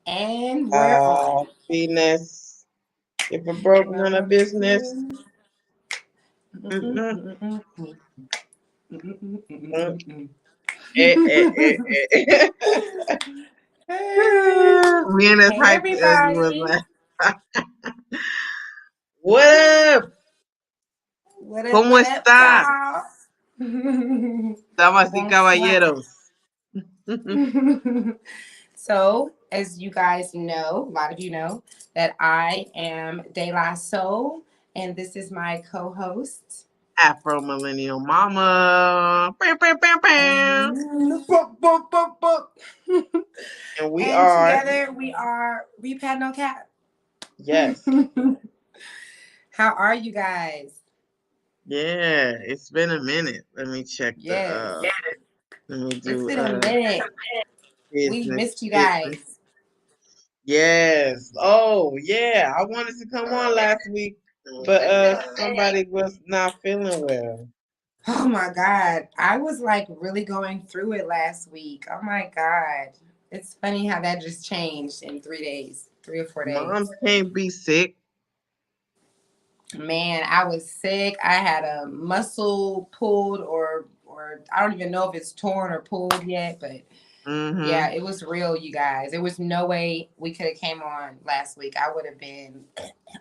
And we're on. Happiness. If a broke none of business. Mm-mm. Mm. Eh. Hey, We ain't as hey hyped as we was everybody. last. What up? ¿Cómo What up, estás? y'all? Damas y Bonsoir. caballeros. So, as you guys know, a lot of you know, that I am De La Soul, and this is my co-host. Afro Millennial Mama. Bam, bam, bam, bam. And, boop, boop, boop, boop. And we And are, together we are Repat No Cap. yes. How are you guys? Yeah, it's been a minute. Let me check Yes. let me It's do been a minute. We business. missed you Business. guys. Yes. Oh, yeah. I wanted to come on last week, but somebody was not feeling well. Oh my God. I was like really going through it last week. Oh my God. It's funny how that just changed in 3 days, 3 or 4 days. Moms can't be sick. Man, I was sick. I had a muscle pulled or I don't even know if it's torn or pulled yet, but yeah, Mm-hmm. it was real, you guys. There was no way we could have came on last week. I would have been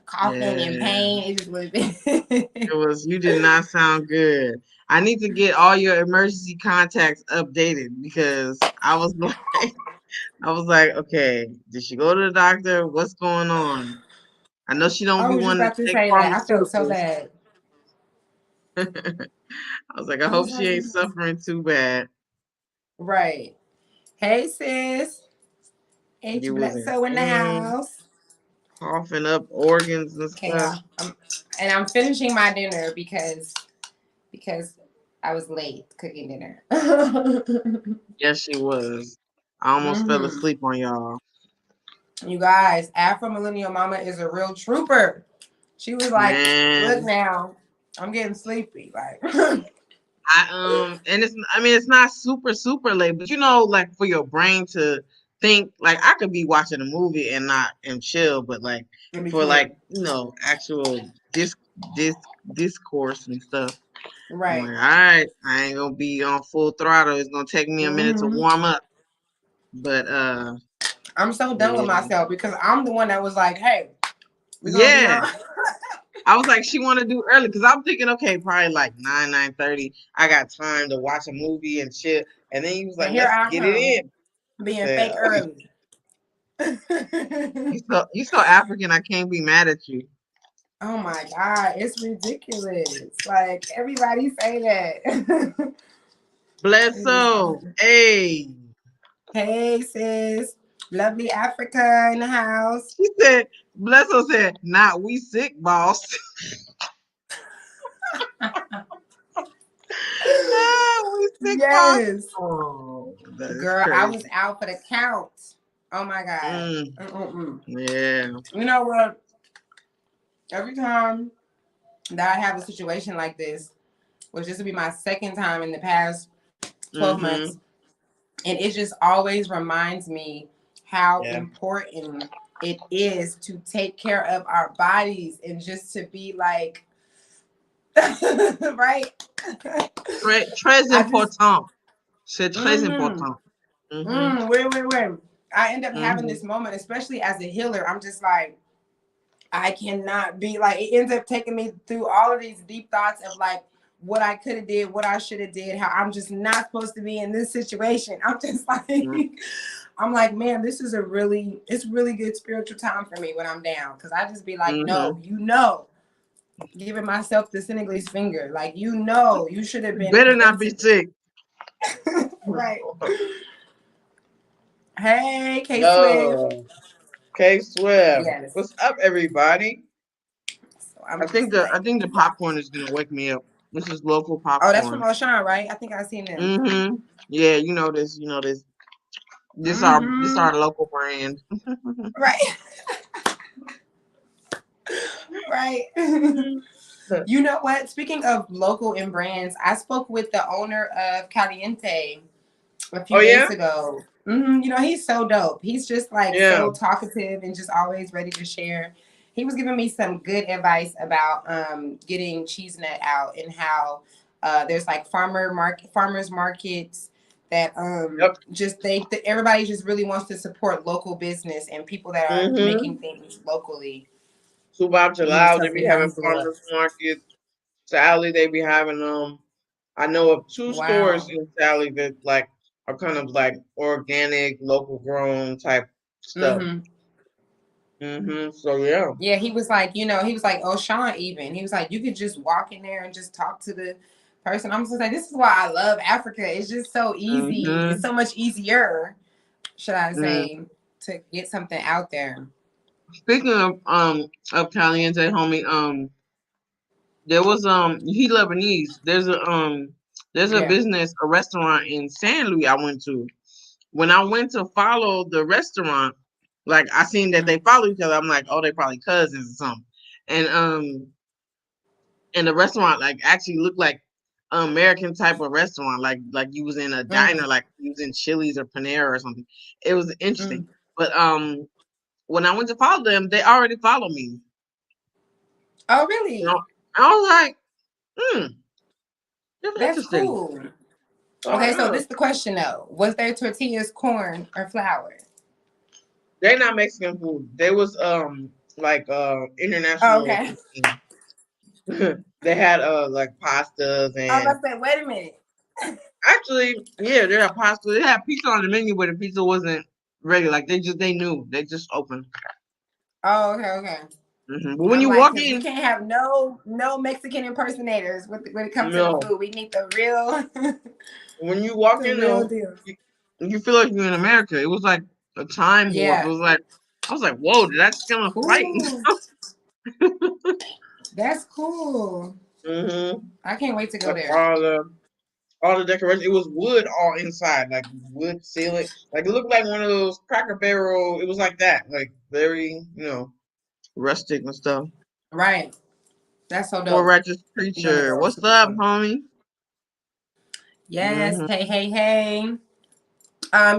coughing in Yeah. pain. It just would have been. You did not sound good. I need to get all your emergency contacts updated because I was like, okay, did she go to the doctor? What's going on? I know she don't I be was just wanting about to to take say that. I felt so pharmaceuticals. bad. I was like, I I hope was she like, ain't suffering too bad. right. Hey, sis. H You was in Bledsoe in the pain, house. coughing up organs and Okay, stuff. y'all. And I'm finishing my dinner because I was late cooking dinner. Yes, she was. I almost fell hmm asleep on y'all. You guys, Afro Millennial Mama is a real trooper. She was like, "Look Man, now, I'm getting sleepy." Like, and it's not super late, but like for your brain to think, like I could be watching a movie and chill, but like in for between, like actual disc discourse and stuff. I'm like, right? all right, I ain't gonna be on full throttle. It's gonna take me a minute to hmm warm up. But I'm so done with yeah. myself because I'm the one that was like, "Hey, we're gonna be Yeah. on." I was like, she want to do early because I'm thinking, okay, probably like 9:30. I got time to watch a movie and chill. And then he was like, And here let's I get it come in. I being said, fake early. you so African, I can't be mad at you. Oh my God, it's ridiculous. Like everybody say that. Bless It is so. funny. Hey. Hey sis, lovely Africa in the house. She said, Bless her said, not we sick, boss. Ah, we sick, boss. Yes, Oh, that is girl, I was crazy. out for the count. Oh my God. Mm, Mm-mm-mm. yeah. You know what? Every time that I have a situation like this, which this will be my second time in the past 12 Mm-hmm. months, and it just always reminds me how Yeah. important it is to take care of our bodies and just to be like, right? Très I just, important. C'est très mm-hmm, important. Mm-hmm. wait. I end up having Mm-hmm. this moment, especially as a healer. I'm just like, I cannot be like, it ends up taking me through all of these deep thoughts of like, what I could have did, what I should have did, how I'm just not supposed to be in this situation. I'm just like, I'm like, man, it's really good spiritual time for me when I'm down. Cause I just be like, Mm-hmm. no, giving myself the Senegalese finger. Like, you should have been Better not be prevented. sick. Right. Hey, K Swift. Yo, K Swift. Yes. What's up, everybody? So I'm just I like, think the popcorn is gonna wake me up. This is local oh, that's from popcorn. Oshan, right? I think I seen them. Mm-hmm. Yeah, you know this. You know this. This Mm-hmm. our local brand. Right. Right. You know what? Speaking of local and brands, I spoke with the owner of Caliente a Oh few yeah. days ago. You know, he's so dope. He's just like Yeah. so talkative and just always ready to share. He was giving me some good advice about getting cheese nut out and how there's like farmers markets that Yep. just everybody just really wants to support local business and people that are Mm-hmm. making things locally. So about And he was July, they telling be me how he having blew up. farmers markets. Sally, they be having I know of two stores Wow. in Sally that like are kind of like organic, local grown type stuff. Mm-hmm. So yeah. Yeah, he was like, he was like, oh, Sean, even. He was like, you could just walk in there and just talk to the person. I'm just like, this is why I love Africa. It's just so easy. It's Mm-hmm. so much easier, should I Mm. say, to get something out there. Speaking of Caliente, homie, there was he Lebanese. There's a Yeah. business, a restaurant in San Luis I went to. When I went to follow the restaurant, like I seen that they Mm-hmm. follow each other. I'm like, oh, they probably cousins or something. And and the restaurant like actually looked like American type of restaurant, like you was in a diner, like you was in Chili's or Panera or something. It was interesting. Mm-hmm. But when I went to follow them, they already followed me. Oh, You know, really? I was like, hmm, that's That's interesting. cool. So Okay, so yeah, this is the question though. Was their tortillas corn or flour? they not Mexican food. They was like Oh, international okay. cuisine. They had like pastas I was and about to say, wait a minute. actually, yeah, they had pasta. They had pizza on the menu, but the pizza wasn't regular. Like they knew they just opened. Oh, okay, okay. But when I'm you like, walk because we in, can't have no Mexican impersonators when it comes to the no, food. We need the real, when you walk the in real though, deal. you feel like you're in America. It was like a time warp. It Yeah. was like I was like, whoa, did I just get on a flight? Cool. That's cool. hmm I can't wait to go Like there. all the decorations. It was wood all inside, like wood ceiling. Like it looked like one of those Cracker Barrel. It was like that, like very rustic and stuff. Right. That's so Poor dope. righteous You're gonna preacher. go What's super up, soon. homie? Yes. hmm Hey, hey, hey.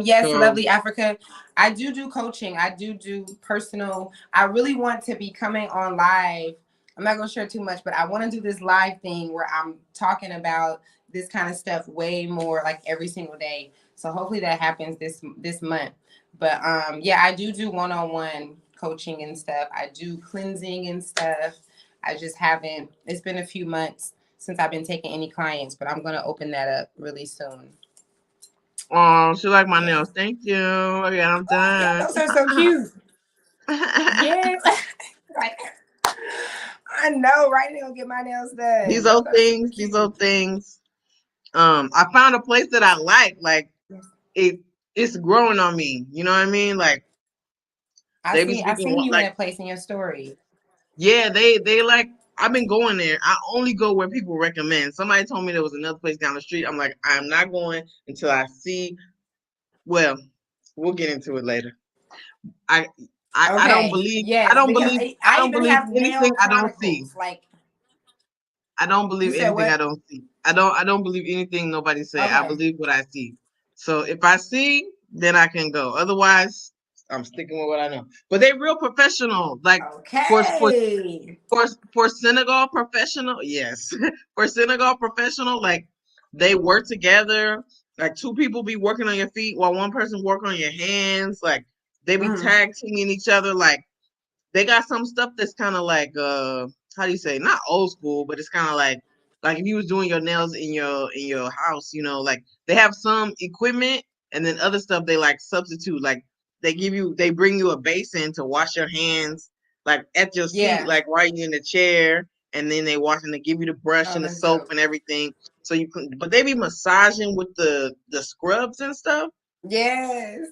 Yes, So, lovely Africa. I do coaching. I do personal. I really want to be coming on live. I'm not gonna share too much, but I want to do this live thing where I'm talking about this kind of stuff way more, like every single day. So hopefully that happens this month. But yeah, I do one-on-one coaching and stuff. I do cleansing and stuff. I just haven't. It's been a few months since I've been taking any clients, but I'm gonna open that up really soon. oh, she like my Yeah. nails. Thank you. Okay, I'm Oh, yeah, done. those are so cute. Yes. Like, I know, right? They gonna get my nails done. These Those old are super things. These cute. old things. I found a place that I like. Like it, it's growing on me. You know what I mean? Like they be I speaking seen you in like that place in your story. yeah, they like. I've been going there. I only go where people recommend. Somebody told me there was another place down the street. I'm like, I'm not going until I see. Well, we'll get into it later. I I don't Okay. believe I Yes, don't because believe I I don't even believe have anything nail I don't see. chronicles. Like I don't you believe said, anything I what? don't see. I don't believe anything nobody say. I Okay. believe what I see. So if I see, then I can go. Otherwise, I'm sticking with what I know. But they real professional. Like for Okay. for Senegal professional, yes. For Senegal professional, like they work together. Like two people be working on your feet while one person work on your hands. Like they be Mm-hmm. tag teaming each other. Like they got some stuff that's kind of like how do you say, not old school, but it's kind of like if you was doing your nails in your house, like they have some equipment and then other stuff they like substitute. Like they bring you a basin to wash your hands like at your seat, Yeah. like while you're in the chair, and then they wash and they give you the brush Oh, and the that's soap dope. and everything. So you can, but they be massaging with the scrubs and stuff. Yes.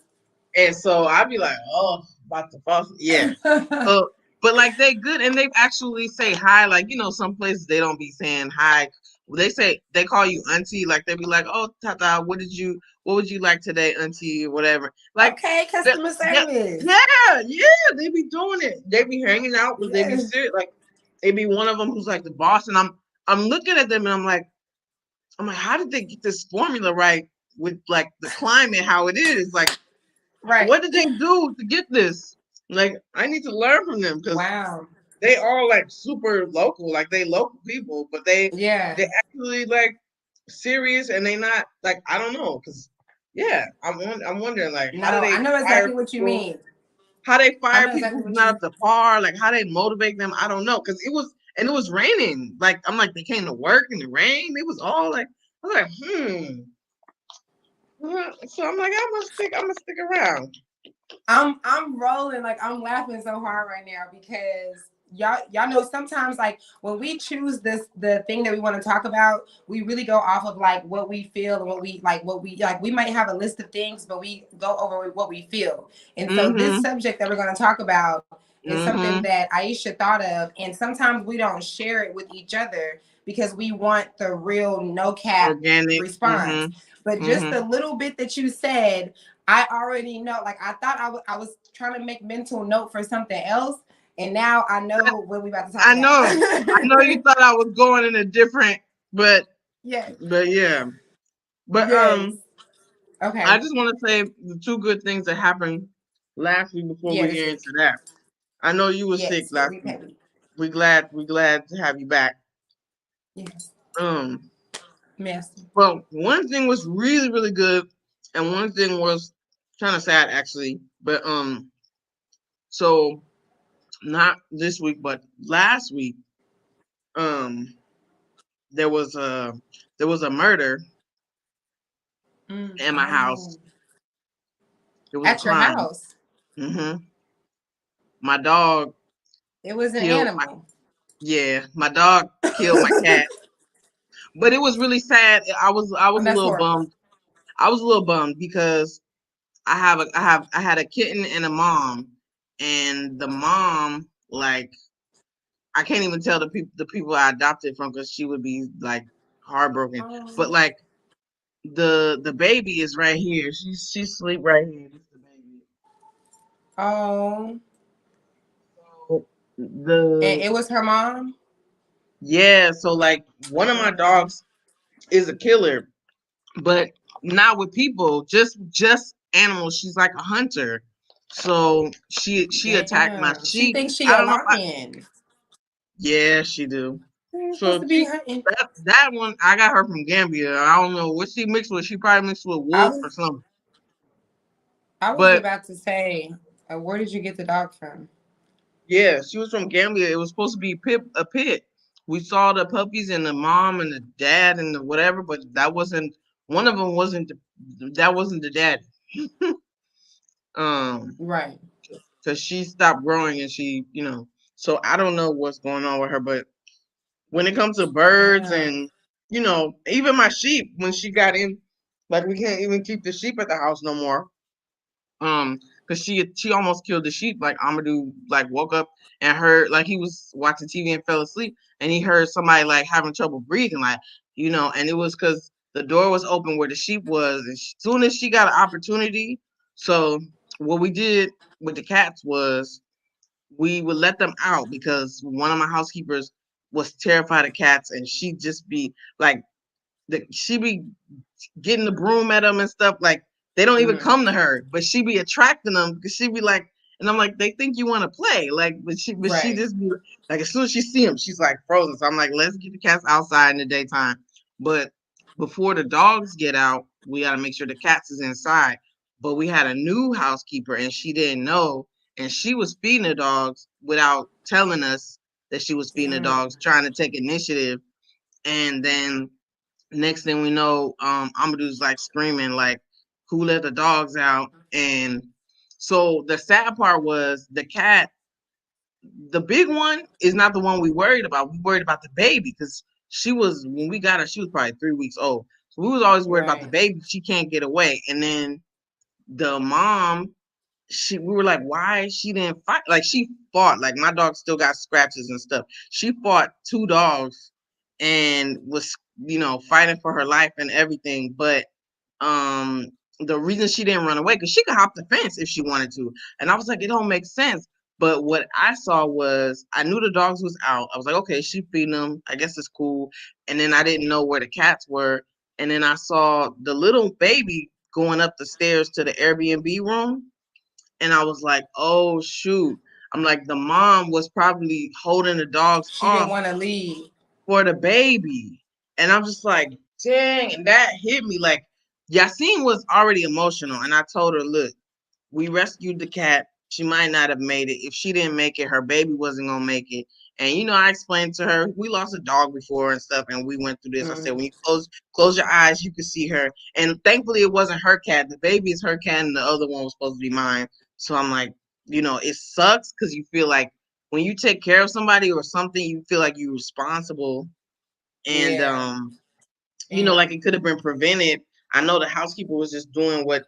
And so I'd be like, oh, about to fall. Yeah. So, but like they good and they actually say hi. Like, some places they don't be saying hi. They say they call you auntie. Like they be like, oh, Tata, what would you like today, auntie, or whatever. Like, Okay, yeah, customer yeah, service. yeah, they be doing it. They be hanging out, but they be Yes. serious. Like, it be one of them who's like the boss, and I'm looking at them and I'm like, how did they get this formula right with like the climate, how it is? Like Right. what did they do to get this? Like, I need to learn from them because Wow. they are like super local, like they local people, but Yeah. they actually like serious and they not like I don't know because yeah, I'm wondering like how do No, I they know fire exactly what you people? mean. How they I fire know people exactly who's what not you. up to par? Like how they motivate them? I don't know because it was raining. Like I'm like they came to work in the rain. It was all like I was like So I'm like I'm gonna stick around. I'm rolling, like I'm laughing so hard right now because y'all know sometimes like when we choose the thing that we want to talk about, we really go off of like what we feel and what we like we might have a list of things, but we go over what we feel. And so this Mm-hmm. subject that we're going to talk about is something Mm-hmm. that Aisha thought of, and sometimes we don't share it with each other because we want the real no cap Organic. response. But Mm-hmm. just the Mm-hmm. little bit that you said, I already know. Like I thought I was trying to make mental note for something else, and now I know what we about to talk I about. know. I know you thought I was going in a different, but Yes. yeah. But Yes. I Okay. just want to say the two good things that happened last week before Yeah, we this get into week. that. I know you were sick Yes, your last week. repat week. We glad to have you back. Yes. Um, Master. well, one thing was really really good, and one thing was kind of sad actually. But so not this week, but last week, um, there was a murder in my house. Oh. It was a At your crime. house. Hmm. My dog It was an killed my animal. yeah. My dog killed my cat, but it was really sad. I was a That's little horrible. bummed. I was a little bummed because I had a kitten and a mom, and the mom like I can't even tell the people I adopted from because she would be like heartbroken. But Oh. like the baby is right here. She sleep right here. This is the baby. Oh. So And the it was her mom. yeah, so like one of my Oh. dogs is a killer, but not with people, just animals. She's like a hunter. So she attacked my Damn. She sheep. thinks she I a don't know if I lion. yeah, she do. You're supposed So to be she hunting. that one I got her from Gambia. I don't know what she mixed with. She probably mixed with I wolf or was something. I was But about to say, where did you get the dog from? yeah, she was from Gambia. It was supposed to be a pit. We saw the puppies and the mom and the dad and the whatever, but that wasn't one of them. Wasn't that wasn't the dad? Um, Right. because she stopped growing and she, you know. So I don't know what's going on with her, but when it comes to birds Damn. and you know, even my sheep, when she got in, like we can't even keep the sheep at the house no more. Because she almost killed the sheep. Like Amadou like woke up and heard like he was watching TV and fell asleep, and he heard somebody like having trouble breathing, like you know, and it was because the door was open where the sheep was, and soon as she got an opportunity, so what we did with the cats was we would let them out because one of my housekeepers was terrified of cats, and she'd just be like she be getting the broom at them and stuff. Like they don't even Mm. come to her, but she be attracting them because she be like, and I'm like, they think you want to play, like, but she Right. just be like, as soon as she see them, she's like frozen. So I'm like, let's get the cats outside in the daytime, but before the dogs get out, we got to make sure the cats is inside. But we had a new housekeeper and she didn't know, and she was feeding the dogs without telling us that she was feeding the Damn. dogs, trying to take initiative, and then next thing we know, Amadou's like screaming, like, who let the dogs out? And so the sad part was the cat, the big one is not the one we worried about. We worried about the baby because she was, when we got her, she was probably 3 weeks old. So we was always worried about the Right. baby. She can't get away. And then the mom, we were like, why she didn't fight? Like she fought. Like my dog still got scratches and stuff. She fought two dogs and was, you know, fighting for her life and everything. But um the reason she didn't run away because she could hop the fence if she wanted to. And I was like, it don't make sense. But what I saw was I knew the dogs was out. I was like, okay, she feeding them. I guess it's cool. And then I didn't know where the cats were. And then I saw the little baby going up the stairs to the Airbnb room. And I was like, oh shoot. I'm like, the mom was probably holding the dogs She didn't off want to leave. for the baby. And I'm just like, dang. And that hit me. Like, Yasin was already emotional. And I told her, look, we rescued the cat. She might not have made it. If she didn't make it, her baby wasn't gonna make it. And I explained to her, we lost a dog before and stuff, and we went through this. I said, when you close your eyes, you can see her. And thankfully, it wasn't her cat. The baby is her cat, and the other one was supposed to be mine. So I'm like, it sucks because you feel like when you take care of somebody or something, you feel like you're responsible. And Yeah. like it could have been prevented. I know the housekeeper was just doing what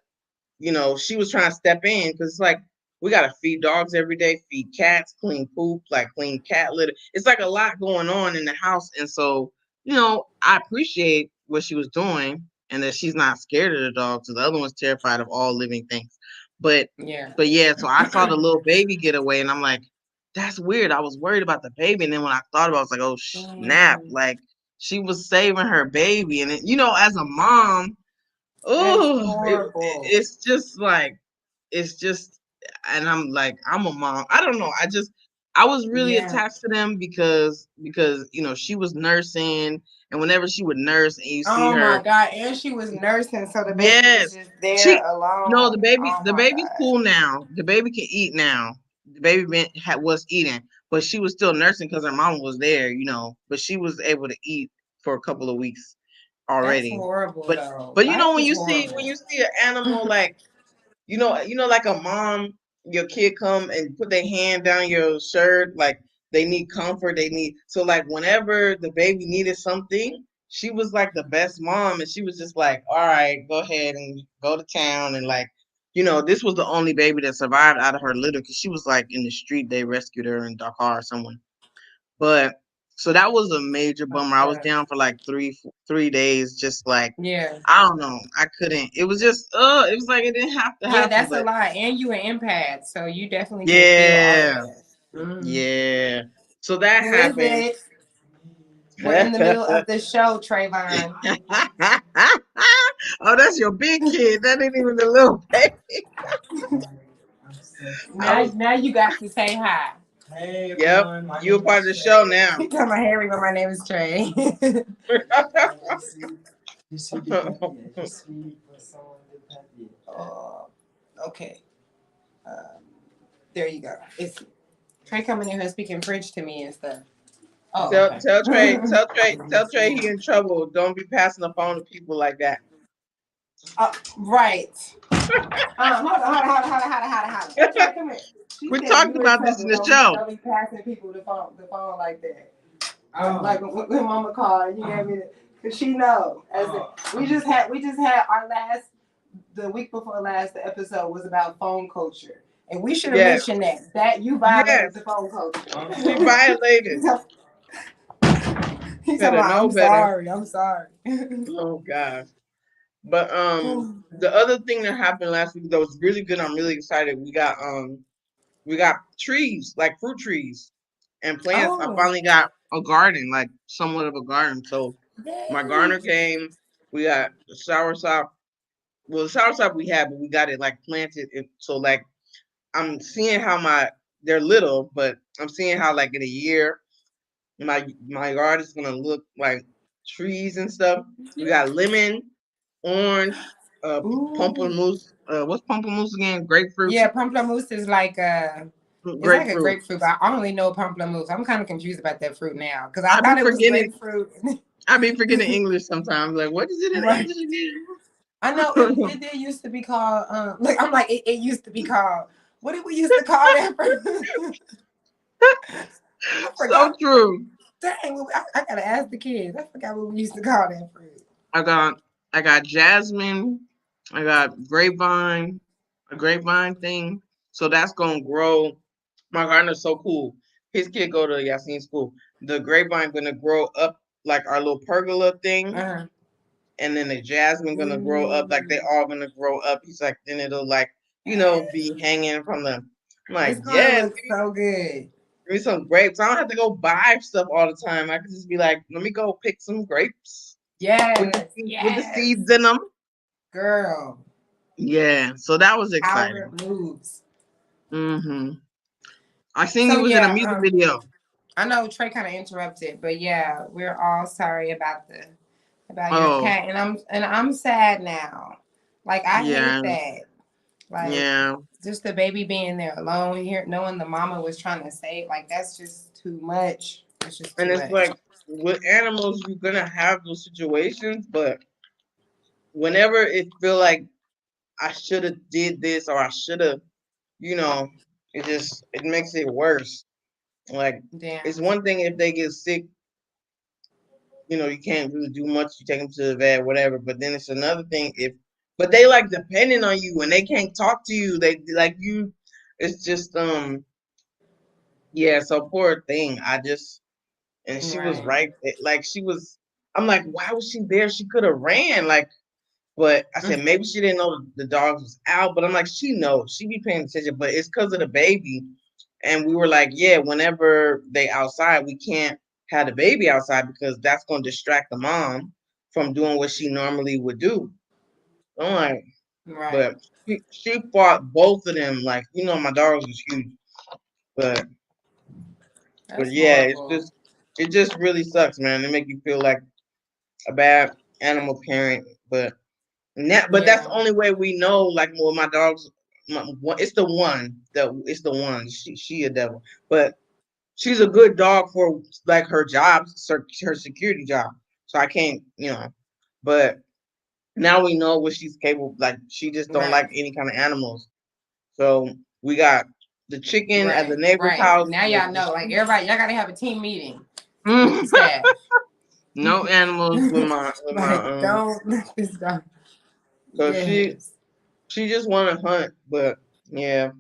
she was trying to step in because it's like we gotta feed dogs every day, feed cats, clean poop, like clean cat litter. It's like a lot going on in the house, and so I appreciate what she was doing and that she's not scared of the dogs. So the other one's terrified of all living things, but Yeah. but yeah. So I saw the little baby get away, and I'm like, that's weird. I was worried about the baby, and then when I thought about it, I was like, oh snap! Like she was saving her baby, and as a mom. That's Oh, horrible. it's just like it's just, and I'm like, I'm a mom. I don't know. I was really Yeah. attached to them because she was nursing, and whenever she would nurse, and you see Oh her, my God. And she was nursing, so the baby was yes, just there she no, alone. the baby, Oh the my baby's God. cool now. The baby can eat now. The baby was eating, but she was still nursing because her mom was there, but she was able to eat for a couple of weeks That's already. horrible But though. but Life when is you see horrible. an animal like like a mom, your kid come and put their hand down your shirt, like they need comfort, they need so like whenever the baby needed something, she was like the best mom, and she was just like, all right, go ahead and go to town, and like, this was the only baby that survived out of her litter because she was like in the street. They rescued her in Dakar or someone, but. So that was a major bummer. I was Okay. down for like 3 days, just like Yeah. I don't know. I couldn't. It was just, it was like it didn't have to Yeah, happen, that's a but lot. And you an empath, so you definitely can feel all of yeah, that. Mm. yeah. So that Who is happened. it? We're in the middle of the show, Trayvon. Oh, that's your big kid. That ain't even the little baby. I Now, was, now you got to say hi. Hey yep. everyone, my You a name part of is the show Trey. now. You tell my Harry, but my name is Trey. Je suis de papier. Je suis poisson de papier. Oh, okay. There you go. It's Trey coming in here speaking French to me and stuff. Oh, tell okay. tell Trey, tell Trey he in trouble. Don't be passing the phone to people like that. Right. Hold on. Trey, come here. She We said talked you in about this in trouble. the Don't be, show. don't be passing people the phone like that. Oh. Like when Mama called, you gave me because she know. We just had our the week before last. The episode was about phone culture, and we should have Yes, mentioned that you violated yes. the phone culture. I'm She sorry. violated. He's talking Better about, know I'm better. sorry, I'm sorry. Oh gosh. But the other thing that happened last week that was really good, I'm really excited. We got trees, like fruit trees and plants. I Oh, finally got a garden, like somewhat of a garden. So my yay. gardener came. We got the soursop. Well, the soursop we had, but we got it like planted. So like I'm seeing how they're little, but I'm seeing how like in a year my yard is gonna look like trees and stuff. We got lemon, orange, Ooh. pamplemousse. What's pamplemousse again? Grapefruit. Yeah, pamplemousse is like it's like a Grapefruit. grapefruit, but I only know pamplemousse. I'm kind of confused about that fruit now because I I be thought it was forgetting. grapefruit. I be forgetting English sometimes. Like, what is it in Right. English I know it again? did used to be called like I'm like it used to be called what did we used to call that fruit? I So forgot. true. Dang, I gotta ask the kids. I forgot what we used to call that fruit. I got I got jasmine. I got grapevine, a grapevine thing. So that's gonna grow. My gardener's so cool. His kid go to Yasin school. The grapevine gonna grow up like our little pergola thing, Uh-huh. and then the jasmine gonna grow up like they Ooh. all gonna grow up. He's like, then it'll like be hanging from the. I'm like, It's gonna yes, look so good. give me some grapes. I don't have to go buy stuff all the time. I can just be like, let me go pick some grapes with Yes, the yes. seeds in them. Girl. Yeah, so that was However exciting. it moves. Mm-hmm. I seen So you was in a yeah, music video. I know Trey kind of interrupted, but yeah, we're all sorry about the about your Oh, cat, and I'm sad now. Like I hate yeah, that. Like yeah. just the baby being there alone here, knowing the mama was trying to save. Like that's just too much. It's just too And it's much. like with animals, you're gonna have those situations, but whenever it feel like I should have did this or I should have, you know, it makes it worse. Like it's Damn. one thing if they get sick, you can't really do much. You take them to the vet, whatever. But then it's another thing but they like depending on you and they can't talk to you. They like you. It's just yeah. So poor thing. And she was Right. right. Like she was. I'm like, why was she there? She could have ran. Like, but I said maybe she didn't know the dogs was out. But I'm like, she knows. She be paying attention. But it's because of the baby. And we were like, yeah, whenever they outside, we can't have the baby outside because that's going to distract the mom from doing what she normally would do. I'm like, Right. but she fought both of them. Like, my dogs was huge. But That's yeah, horrible. it just really sucks, man. It make you feel like a bad animal parent. But that's the Yeah. only way we know. Like, well, my dogs, it's the one it's the one. She a devil, but she's a good dog for like her job, her security job. So I can't, but now we know what she's capable. Like she just don't like Right. any kind of animals. So we got the chicken at the Right. neighbor's Right. house. Now y'all know. Like everybody, y'all gotta have a team meeting with the Mm, staff. no animals with my Like don't let this go. so Yes. she just want to hunt, but yeah.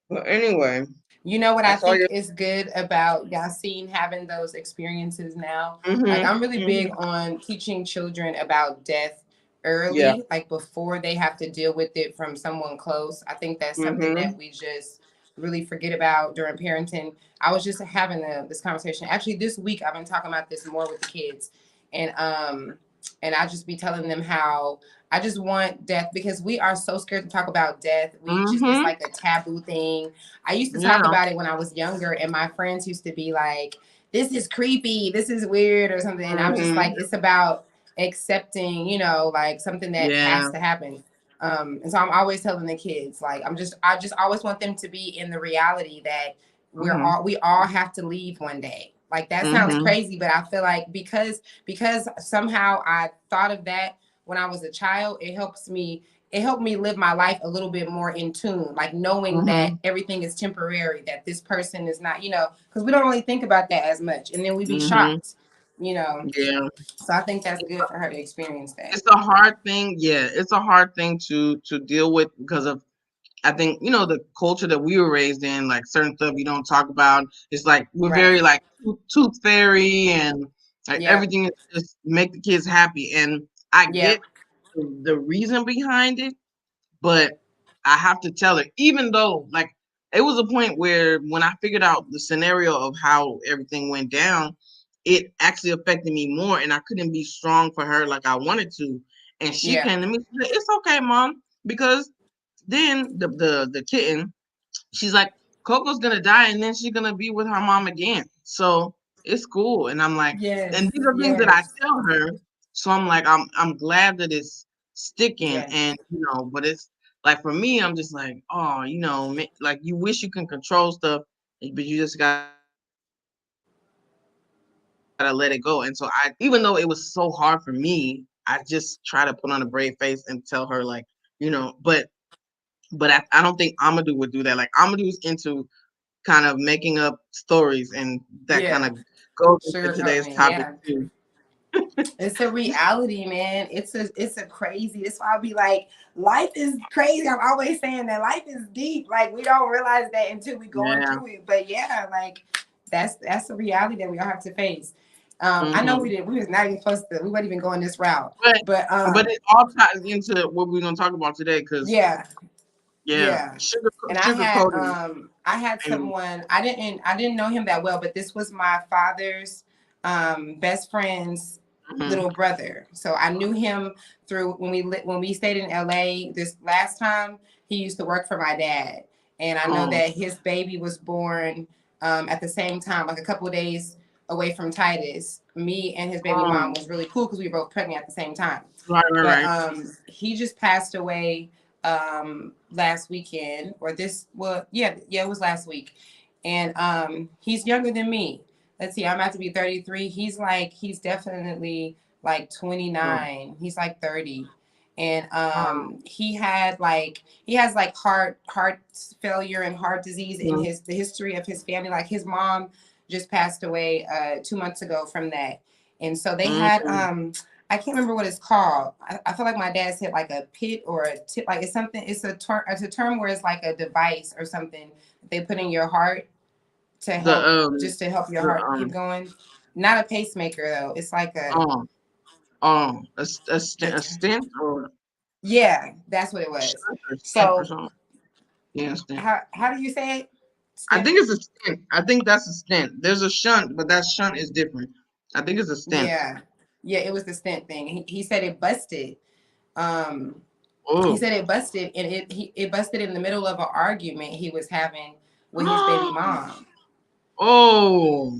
But anyway, You know what I I saw think you. is good about Yassine having those experiences now? Like, Mhm. I'm really big Mhm. on teaching children about death Yeah. early, like before they have to deal with it from someone close. I think that's something that Mhm. we just really forget about during parenting. I was just having this conversation. Actually, this week I've been talking about this more with the kids. And I just be telling them how I just want death because we are so scared to talk about death. It's Mhm. like a taboo thing. I used to talk Yeah. about it when I was younger, and my friends used to be like, "This is creepy. This is weird," or something. And I'm just like, Mhm. it's about accepting, like something that has Yeah. to happen. And so I'm always telling the kids, like, I just always want them to be in the reality that Mhm. we all have to leave one day. Like that sounds Mhm. crazy, but I feel like because somehow I thought of that when I was a child, it helped me live my life a little bit more in tune, like knowing that Mhm. everything is temporary, that this person is not, because we don't really think about that as much. And then we be Mhm. shocked, you know. Yeah. So I think that's good for her to experience that. It's a hard thing. Yeah, it's a hard thing to deal with because of I think the culture that we were raised in, like certain stuff you don't talk about. It's like we're very Right. like tooth fairy and like Yep. everything is just make the kids happy. And I get Yep. the reason behind it, but I have to tell her, even though like it was a point where when I figured out the scenario of how everything went down, it actually affected me more and I couldn't be strong for her like I wanted to. And she Yeah. came to me and said, it's okay, mom, because then the kitten, she's like, Coco's gonna die and then she's gonna be with her mom again. So it's cool. And I'm like, and Yes. these are things that I Yes. tell her. So I'm like, I'm glad that it's sticking Yes. and but it's like for me, I'm just like, oh, like you wish you can control stuff, but you just gotta let it go. And so even though it was so hard for me, I just try to put on a brave face and tell her like, but I don't think Amadou would do that. Like Amadou's into kind of making up stories, and that kind of Yeah. goes into today's Sugarcoating it. topic Yeah. too. It's a reality, man. It's a crazy. That's why I'll be like, life is crazy. I'm always saying that life is deep. Like we don't realize that until we going Yeah. through it. But yeah, like that's a reality that we all have to face. I know Hmm. we was not even supposed to. We weren't even going this route. But But but it all ties into what we're gonna talk about today, because yeah, yeah, yeah. And sugar coating. I had And someone I didn't know him that well, but this was my father's best friend's mhm, little brother. So I knew him through when we stayed in LA this last time. He used to work for my dad. And I know Oh, that his baby was born at the same time, like a couple of days away from Titus. Me and his baby oh, mom was really cool because we were both pregnant at the same time. right, right, But right. he just passed away last weekend, or this, well, yeah, it was last week. And he's younger than me. Let's see, I'm about to be 33. He's definitely like Oh, 29. He's like 30. And oh, he has like heart failure and heart disease in mm, the history of his family. Like his mom just passed away 2 months ago from that. And so they mm, had I can't remember what it's called. I feel like my dad said like a pit or a tip, like it's something. It's a term where it's like a device or something that they put in your heart to the help, just to help your the heart keep going. Not a pacemaker though. It's like oh, oh, the a term. stent or Yeah, that's what it was. shunt or stent or So something. Yeah, stent. how do you say it? I Stent. think it's a stent. I think that's a stent. There's a shunt, but that shunt is different. I think it's a stent. Yeah, yeah. It was the stent thing. He said it busted. Um, he Oh. said it busted, and it busted in the middle of an argument he was having with his baby mom. Oh.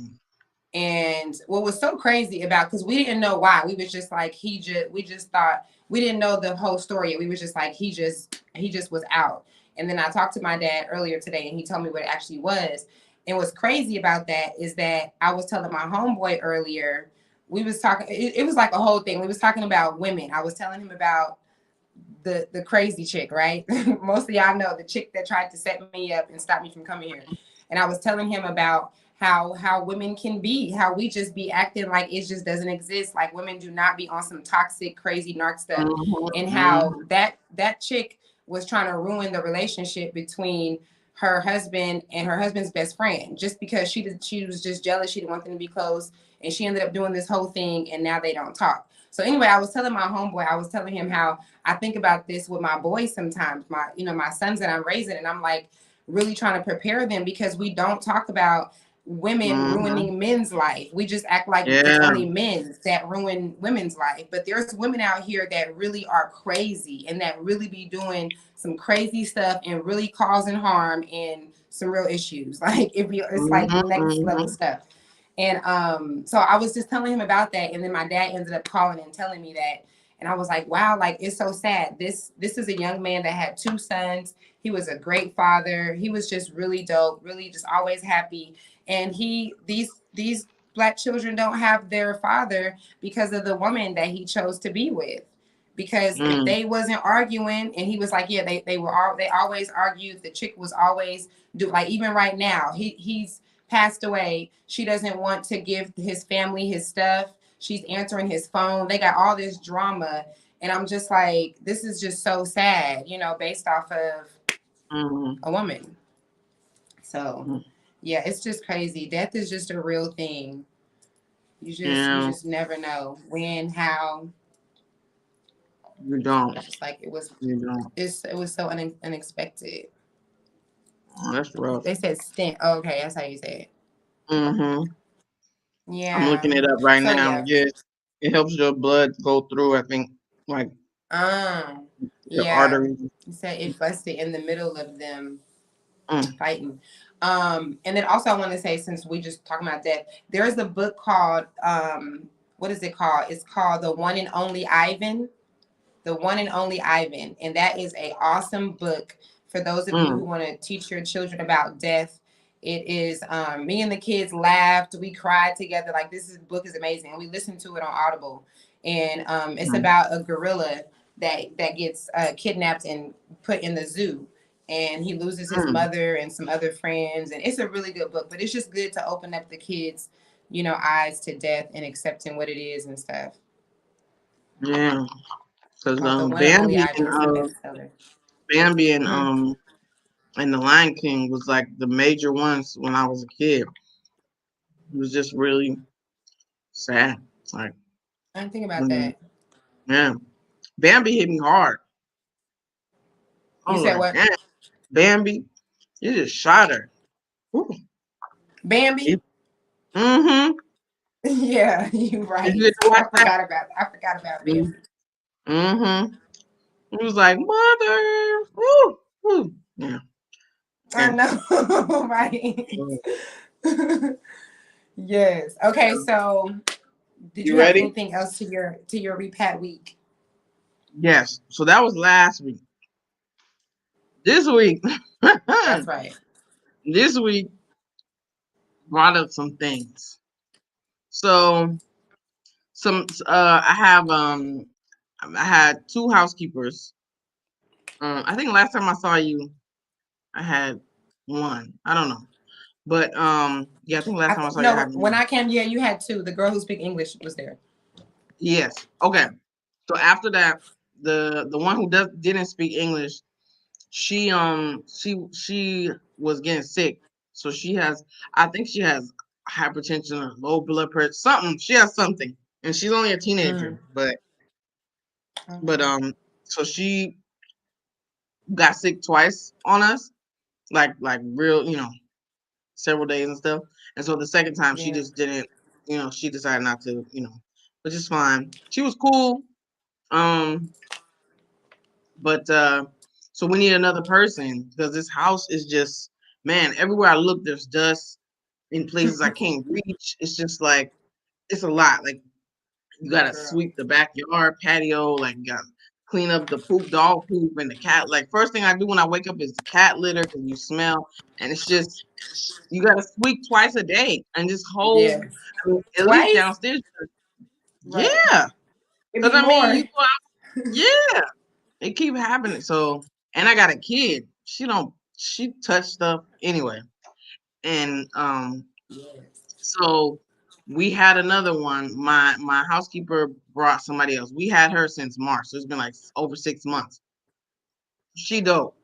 And what was so crazy about, because we didn't know why, we was just like we just thought, we didn't know the whole story. We was just like he just was out. And then I talked to my dad earlier today, and he told me what it actually was. And what's crazy about that is that I was telling my homeboy earlier, we was talking. It was like a whole thing. We was talking about women. I was telling him about the crazy chick, right? Most of y'all know the chick that tried to set me up and stop me from coming here. And I was telling him about how women can be, how we just be acting like it just doesn't exist, like women do not be on some toxic, crazy narc stuff, Mhm, and how mhm, that chick was trying to ruin the relationship between her husband and her husband's best friend, just because she was just jealous, she didn't want them to be close, and she ended up doing this whole thing, and now they don't talk. So anyway, I was telling my homeboy, I was telling him how I think about this with my boys sometimes, my sons that I'm raising, and I'm like really trying to prepare them, because we don't talk about women mhm. ruining men's life. We just act like it's Yeah. only men that ruin women's life. But there's women out here that really are crazy and that really be doing some crazy stuff and really causing harm and some real issues. Like it's like Mhm, next level mhm, stuff. And so I was just telling him about that, and then my dad ended up calling and telling me that, and I was like, wow, like it's so sad. This is a young man that had two sons. He was a great father. He was just really dope, really just always happy. And these black children don't have their father because of the woman that he chose to be with. Because if mm, they wasn't arguing, and he was like, yeah, they always argued. The chick was always do, like, even right now, he's passed away. She doesn't want to give his family his stuff. She's answering his phone. They got all this drama. And I'm just like, this is just so sad, based off of mhm, a woman. So mhm. yeah, it's just crazy. Death is just a real thing. You Yeah, just never know when, how. you don't. It's just like You don't. it was so unexpected. Oh, that's rough. They said stint. Oh, okay, that's how you say it. Mhm. I'm Yeah. looking it up right So now. yeah. Yes, it helps your blood go through. I think like Um. your Yeah. arteries. He said it busted in the middle of them Mm, fighting. And then also I want to say, since we just talking about that, there's a book called what is it called? It's called The One and Only Ivan. The One and Only Ivan. And that is a awesome book for those of you who mm, want to teach your children about death. It is me and the kids laughed, we cried together. Like, book is amazing. And we listened to it on Audible. And it's mm, about a gorilla that gets kidnapped and put in the zoo. And he loses his mm. mother and some other friends. And it's a really good book, but it's just good to open up the kids, eyes to death and accepting what it is and stuff. Yeah, because Called The One and Only Bambi Ivan. It's a bestseller. Bambi Mm-hmm. and the Lion King was like the major ones when I was a kid. It was just really sad. Like I didn't think about when that. yeah, Bambi hit me hard. I You was said like, what? damn, Bambi, you just shot her. Ooh. Bambi? Mm-hmm. Yeah, you're Did right. you watch that? I forgot about Mm-hmm. Bambi. Mm-hmm. He was like, mother. Woo, woo. Yeah. I know, right? Mm. Yes. Okay, so did You you have ready? anything else to your repat week? Yes. So that was last week. This week, That's right. this week brought up some things. So I had two housekeepers. I think last time I saw you, I had one. I don't know. But yeah, I think last time I saw you I No, had when one. I came, yeah, you had two. The girl who speak English was there. Yes. Okay. So after that, the one who didn't speak English, she was getting sick. So she has, I think she has hypertension or low blood pressure, something. She has something. And she's only a teenager, Mm. but Okay. so she got sick twice on us, like real, several days and stuff. And so the second time she Yeah. just didn't, she decided not to, which is fine. She was cool. Um, but so we need another person because this house is just, man, everywhere I look there's dust in places I can't reach. It's just like it's a lot. Like you gotta Girl. sweep the backyard patio, like you gotta clean up the dog poop and the cat. Like first thing I do when I wake up is the cat litter because you smell, and it's just you gotta sweep twice a day and just hold. Yes. I mean, at least Twice? downstairs. Right. Yeah, It'd because be I mean more. you go out. Yeah, it keep happening. So, and I got a kid. She touch stuff anyway. And Yes. so we had another one. My housekeeper brought somebody else. We had her since March. So it's been like over 6 months. She dope.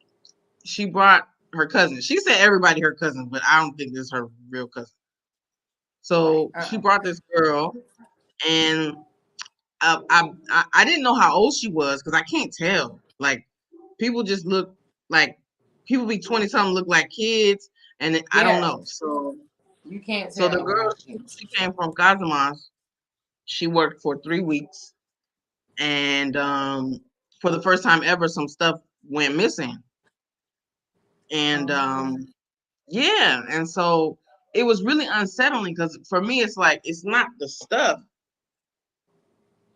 She brought her cousin. She said everybody her cousin, but I don't think this is her real cousin. So she Uh-uh. brought this girl, and I didn't know how old she was because I can't tell. Like people just look like people be 20 something look like kids, and I don't Yeah. know. So You can't so the tell. girl she came from Casamance. She worked for 3 weeks, and for the first time ever, some stuff went missing, and Oh. yeah, and so it was really unsettling because for me it's like it's not the stuff,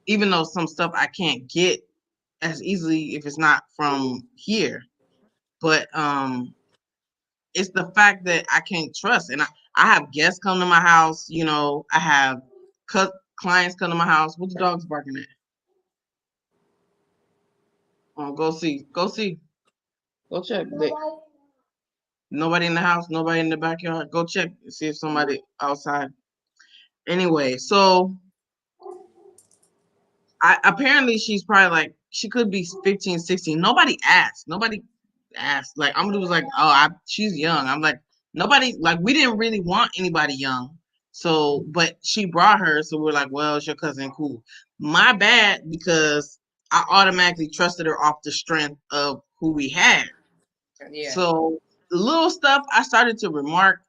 even though some stuff I can't get as easily if it's not from here. But it's the fact that I can't trust, and I have guests come to my house. I have clients come to my house. What the dog's barking at? Oh, go see, go see, go check. Nobody in the house, nobody in the backyard. Go check, see if somebody outside. Anyway, so apparently she's probably like she could be 15, 16. Nobody asked. Nobody asked. Like Amadou was like, "Oh, she's young." I'm like, nobody like we didn't really want anybody young. So, but she brought her, so we're like, "Well, it's your cousin, cool." My bad because I automatically trusted her off the strength of who we had. Yeah. So little stuff I started to remark,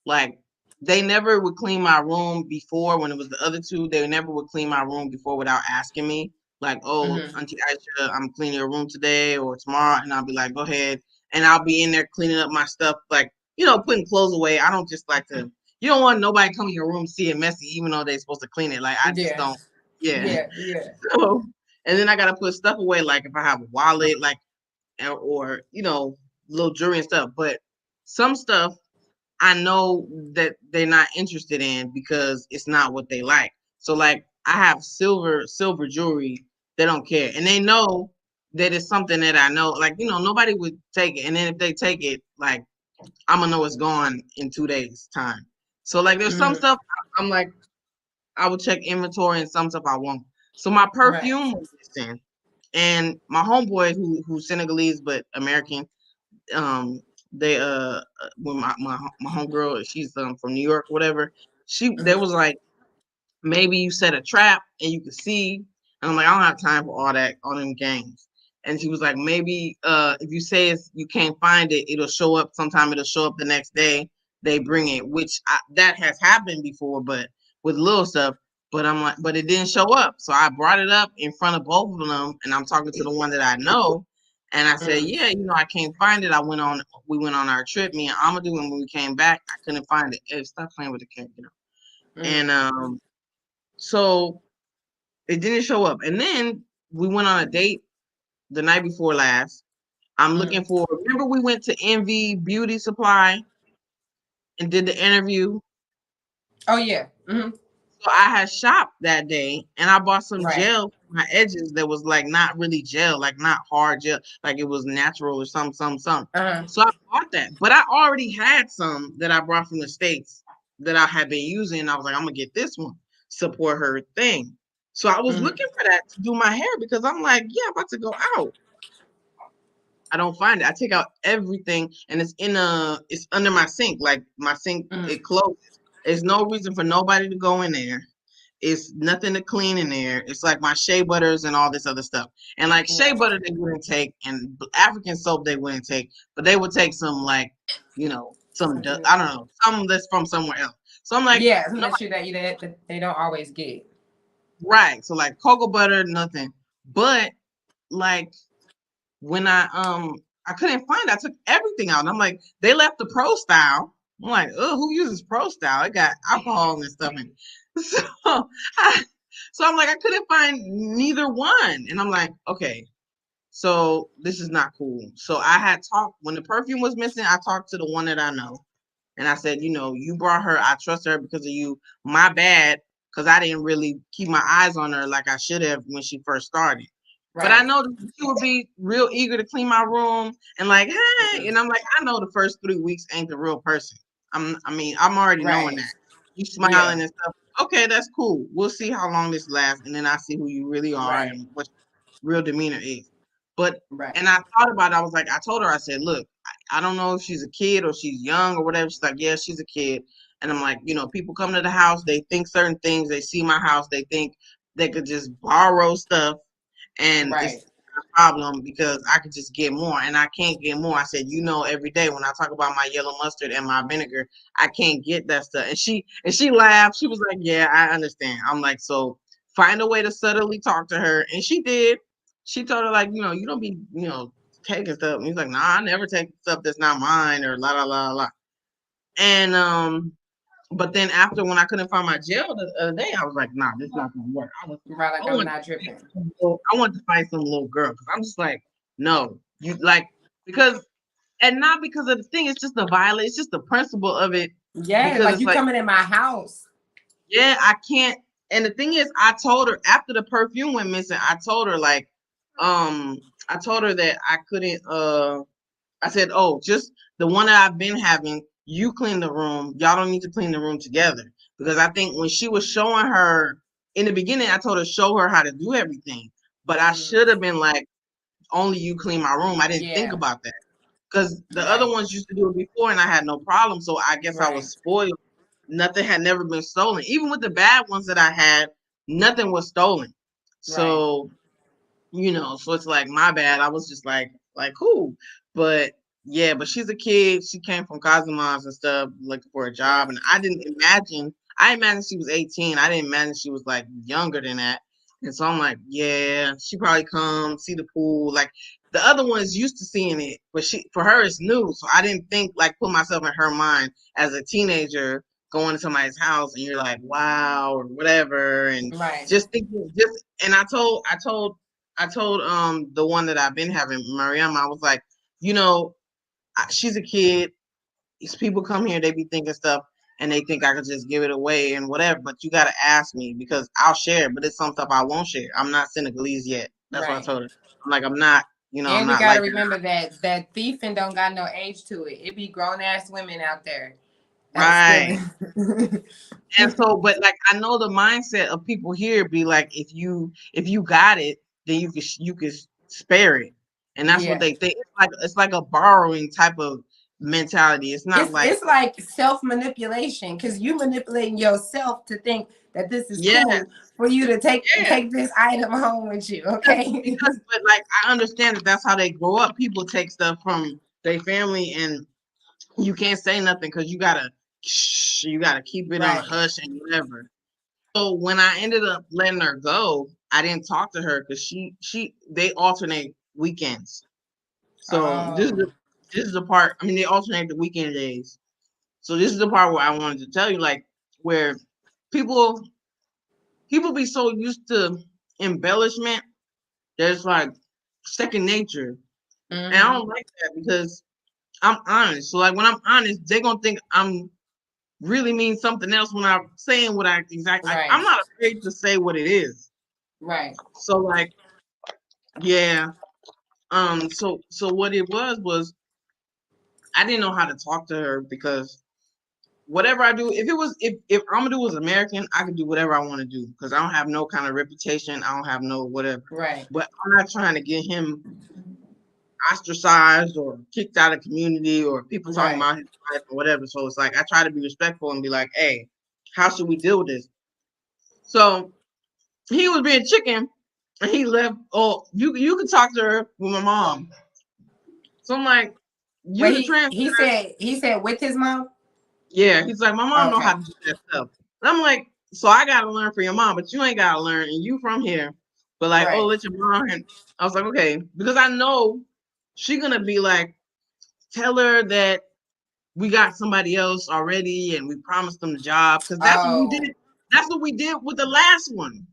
like they never would clean my room before when it was the other two. They never would clean my room before without asking me. Like, oh, Mm-hmm. Auntie Aisha, I'm cleaning your room today or tomorrow, and I'll be like, go ahead, and I'll be in there cleaning up my stuff, like putting clothes away. I don't just like to. You don't want nobody coming in your room to see it messy, even though they're supposed to clean it. Like I just Yeah. don't. Yeah. Yeah. Yeah. So, and then I gotta put stuff away, like if I have a wallet, like or little jewelry and stuff. But some stuff I know that they're not interested in because it's not what they like. So like I have silver jewelry, they don't care, and they know that it's something that I know. Like nobody would take it, and then if they take it, like I'm gonna know it's gone in 2 days time. So like there's some Mm-hmm. stuff I'm like I will check inventory, and some stuff I won't. So my Right. perfume was missing, and my homeboy who's Senegalese but American, um they when my homegirl, she's from New York, whatever, they Mm-hmm. was like, maybe you set a trap and you could see. And I'm like, I don't have time for all them games. And she was like, maybe if you say you can't find it, it'll show up sometime. It'll show up the next day. They bring it, which that has happened before, but with little stuff. But I'm like, but it didn't show up. So I brought it up in front of both of them, and I'm talking to the one that I know, And I said, Mm, yeah, I can't find it. We went on our trip, me and Amadou, and when we came back, I couldn't. Hey, stop playing with the cat. And mm, so it didn't show up. And then we went on a date the night before last. I'm looking mm. for. Remember, we went to Envy Beauty Supply and did the interview. Oh yeah. Hmm. So I had shopped that day and I bought some Right. gel for my edges that was like not really gel, like not hard gel, like it was natural or some. Uh-huh. So I bought that. But I already had some that I brought from the States that I had been using. I was like, I'm gonna get this one, support her thing. So I was Hmm. looking for that to do my hair because I'm like, yeah, I'm about to go out. I don't find it. I take out everything and it's under my sink. Like my sink, Hmm. it closes. There's no reason for nobody to go in there. It's nothing to clean in there. It's like my shea butters and all this other stuff. And like shea Yeah. butter they wouldn't take, and African soap they wouldn't take, but they would take some like, Something. I don't know, some that's from somewhere else. So I'm like, Yeah, some no, of that shit that they don't always get. right. So like cocoa butter, nothing. But like when I couldn't find it, I took everything out. And I'm like, they left the pro style. I'm like, oh, who uses pro style? It got alcohol and stuff in it. So I, so I'm like, I couldn't find neither one. And I'm like, okay, so this is not cool. So I had talked when the perfume was missing, I talked to the one that I know. And I said, you brought her. I trust her because of you. My bad, because I didn't really keep my eyes on her like I should have when she first started. But I Right. know that she would be real eager to clean my room and like, hey, Hmm. and I'm like, I know the first 3 weeks ain't the real person. I'm already knowing Right. that. You Yeah. smiling and stuff. Okay, that's cool. We'll see how long this lasts, and then I see who you really are Right. and what your real demeanor is. But Right. and I thought about it. I was like, I told her, I said, look, I don't know if she's a kid or she's young or whatever. She's like, yeah, she's a kid. And I'm like, people come to the house, they think certain things, they see my house, they think they could just borrow stuff and Right. it's a problem because I could just get more and I can't get more. I said, every day when I talk about my yellow mustard and my vinegar, I can't get that stuff. And she laughed. She was like, yeah, I understand. I'm like, so find a way to subtly talk to her. And she did. She told her like, you don't be, taking stuff. And he's like, nah, I never take stuff that's not mine or la la la la. And but then after when I couldn't find my gel the other day, I was like, nah, this is not gonna work. Right. I Like I'm want not tripping. I want to find some little girl because I'm just like, no, you like because and not because of the thing, it's just the violence, it's just the principle of it. Yeah, Because like it's you like, coming in my house. yeah, I can't. And the thing is, I told her after the perfume went missing, I told her like, um, I told her that I couldn't I said, oh, just the one that I've been having, you clean the room. Y'all don't need to clean the room together. Because I think when she was showing her in the beginning, I told her, show her how to do everything. But I Hmm. should have been like, only you clean my room. I didn't think Yeah. about that. Because the other Right. ones used to do it before and I had no problem. So I guess I Right. was spoiled. Nothing had never been stolen. Even with the bad ones that I had, nothing was stolen. Right. So so it's like my bad. I was just like who? But yeah, but she's a kid. She came from Cosmos and stuff, looking for a Yeah. job. And I imagined she was 18. I didn't imagine she was like younger than that. And so I'm like, yeah, she probably come see the pool. Like the other ones used to seeing it, but for her it's new. So I didn't think like put myself in her mind as a teenager going to somebody's house and you're like, wow, or whatever. And Right. just thinking and I told the one that I've been having, Mariam, I was like, you know, she's a kid. These people come here, they be thinking stuff and they think I could just give it away and whatever, but you gotta ask me because I'll share, but it's some stuff I won't share. I'm not Senegalese yet. That's what I Right. told her. I'm like, I'm And we not gotta like that. remember that thiefing don't got no age to it. It be grown ass women out there Right. stealing. And so, but like I know the mindset of people here be like, if you got it, then you could spare it, and that's what Yeah. they think. It's like a borrowing type of mentality. It's not like It's like self manipulation because you manipulating yourself to think that this is yes, cool for you to yeah, take this item home with you. because, Okay. because but like I understand that that's how they grow up. People take stuff from their family, and you can't say nothing because you gotta keep it on a Right. hush and whatever. So when I ended up letting her go, I didn't talk to her because they alternate weekends. So Oh. this is the part. I mean, they alternate the weekend days. So this is the part where I wanted to tell you, like, where people people be so used to embellishment that's like second nature, and I Mm-hmm. don't like that because I'm honest. So like when I'm honest, they gonna think I'm really mean something else when I'm saying what I exactly. Like, I'm Right. not afraid to say what it is. Right. So like, yeah. So what it was I didn't know how to talk to her because whatever I do, if Amadou was American, I could do whatever I want to do because I don't have no kind of reputation. I don't have no whatever. Right. But I'm not trying to get him ostracized or kicked out of community or people talking Right. about his life or whatever. So it's like I try to be respectful and be like, hey, how should we deal with this? So he was being chicken and he left. Oh, you can talk to her with my mom. So I'm like, you Wait, the trans. he said with his mom? Yeah, he's like, my mom know how Okay. to do that stuff. And I'm like, so I gotta learn from your mom, but you ain't gotta learn, and you from here. But like, oh, Right. let your mom. And I was like, okay, because I know she gonna be like, tell her that we got somebody else already, and we promised them the job, because that's what we Oh. did. That's what we did with the last one.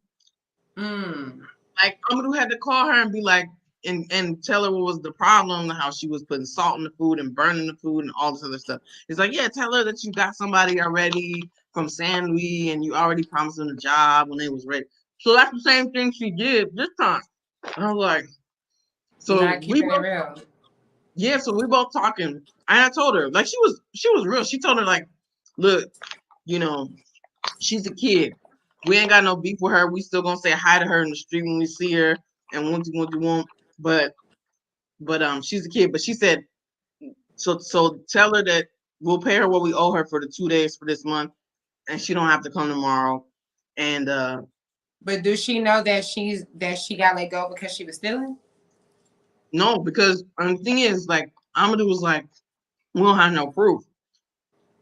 Mm. Like Amadou had to call her and be like, and tell her what was the problem, how she was putting salt in the food and burning the food and all this other stuff. He's like, yeah, tell her that you got somebody already from San Luis and you already promised them the job when they was ready. So that's the same thing she did this time. And I was like, so Not we keeping it both, real. yeah, so we both talking. And I told her, like, she was real. She told her, like, look, you know, she's a kid. We ain't got no beef with her. We still gonna say hi to her in the street when we see her and want you won't. But she's a kid. But she said, so tell her that we'll pay her what we owe her for the 2 days for this month, and she don't have to come tomorrow. And But does she know that she got let go because she was stealing? no, because the thing is, like, Amadou was like, we don't have no proof.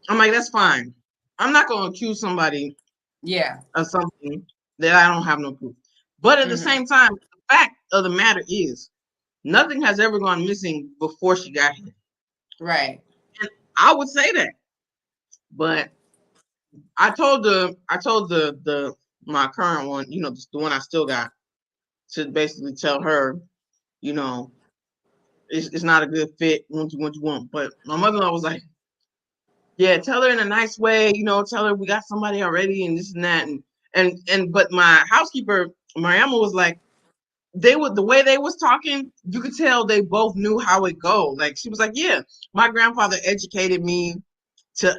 I'm like, that's fine. I'm not gonna accuse somebody Yeah. of something that I don't have no proof. But at the Mm-hmm. same time, the fact of the matter is, nothing has ever gone missing before she got here. Right. And I would say that. But I told the my current one, the one I still got, to basically tell her, you know, it's not a good fit. What you want. But my mother-in-law was like, yeah, tell her in a nice way, tell her we got somebody already and this and that. And but my housekeeper, Mariama, was like, the way they was talking, you could tell they both knew how it go. Like she was like, yeah, my grandfather educated me to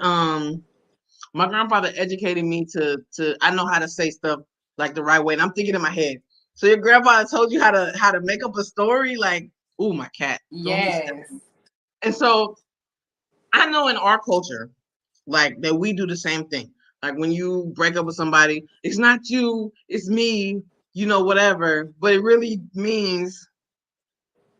my grandfather educated me to I know how to say stuff like the right way. And I'm thinking in my head. So your grandfather told you how to make up a story? Like, ooh, my cat. Don't be stepping. Yes. And so I know in our culture, like that we do the same thing. Like when you break up with somebody, it's not you, it's me, whatever. But it really means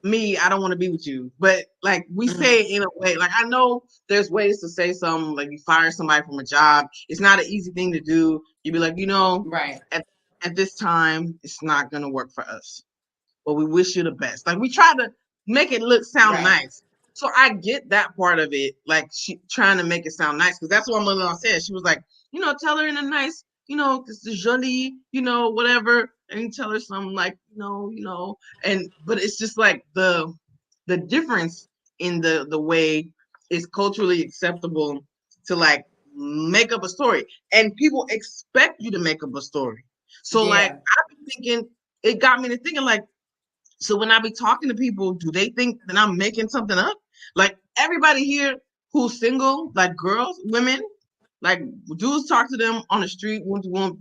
me, I don't want to be with you. But like we say Mm-hmm. it in a way, like I know there's ways to say something, like you fire somebody from a job. It's not an easy thing to do. You'd be like, Right. at this time, it's not gonna work for us. But we wish you the best. Like we try to make it sound Right. nice. So I get that part of it, like she trying to make it sound nice, because that's what my mother-in-law said. She was like, tell her in a nice, this is jolie, whatever, and you tell her something like, and but it's just like the difference in the way it's culturally acceptable to like make up a story, and people expect you to make up a story. So like Yeah. I've been thinking, it got me to thinking like, so when I be talking to people, do they think that I'm making something up? Like everybody here who's single, like girls, women, like dudes talk to them on the street.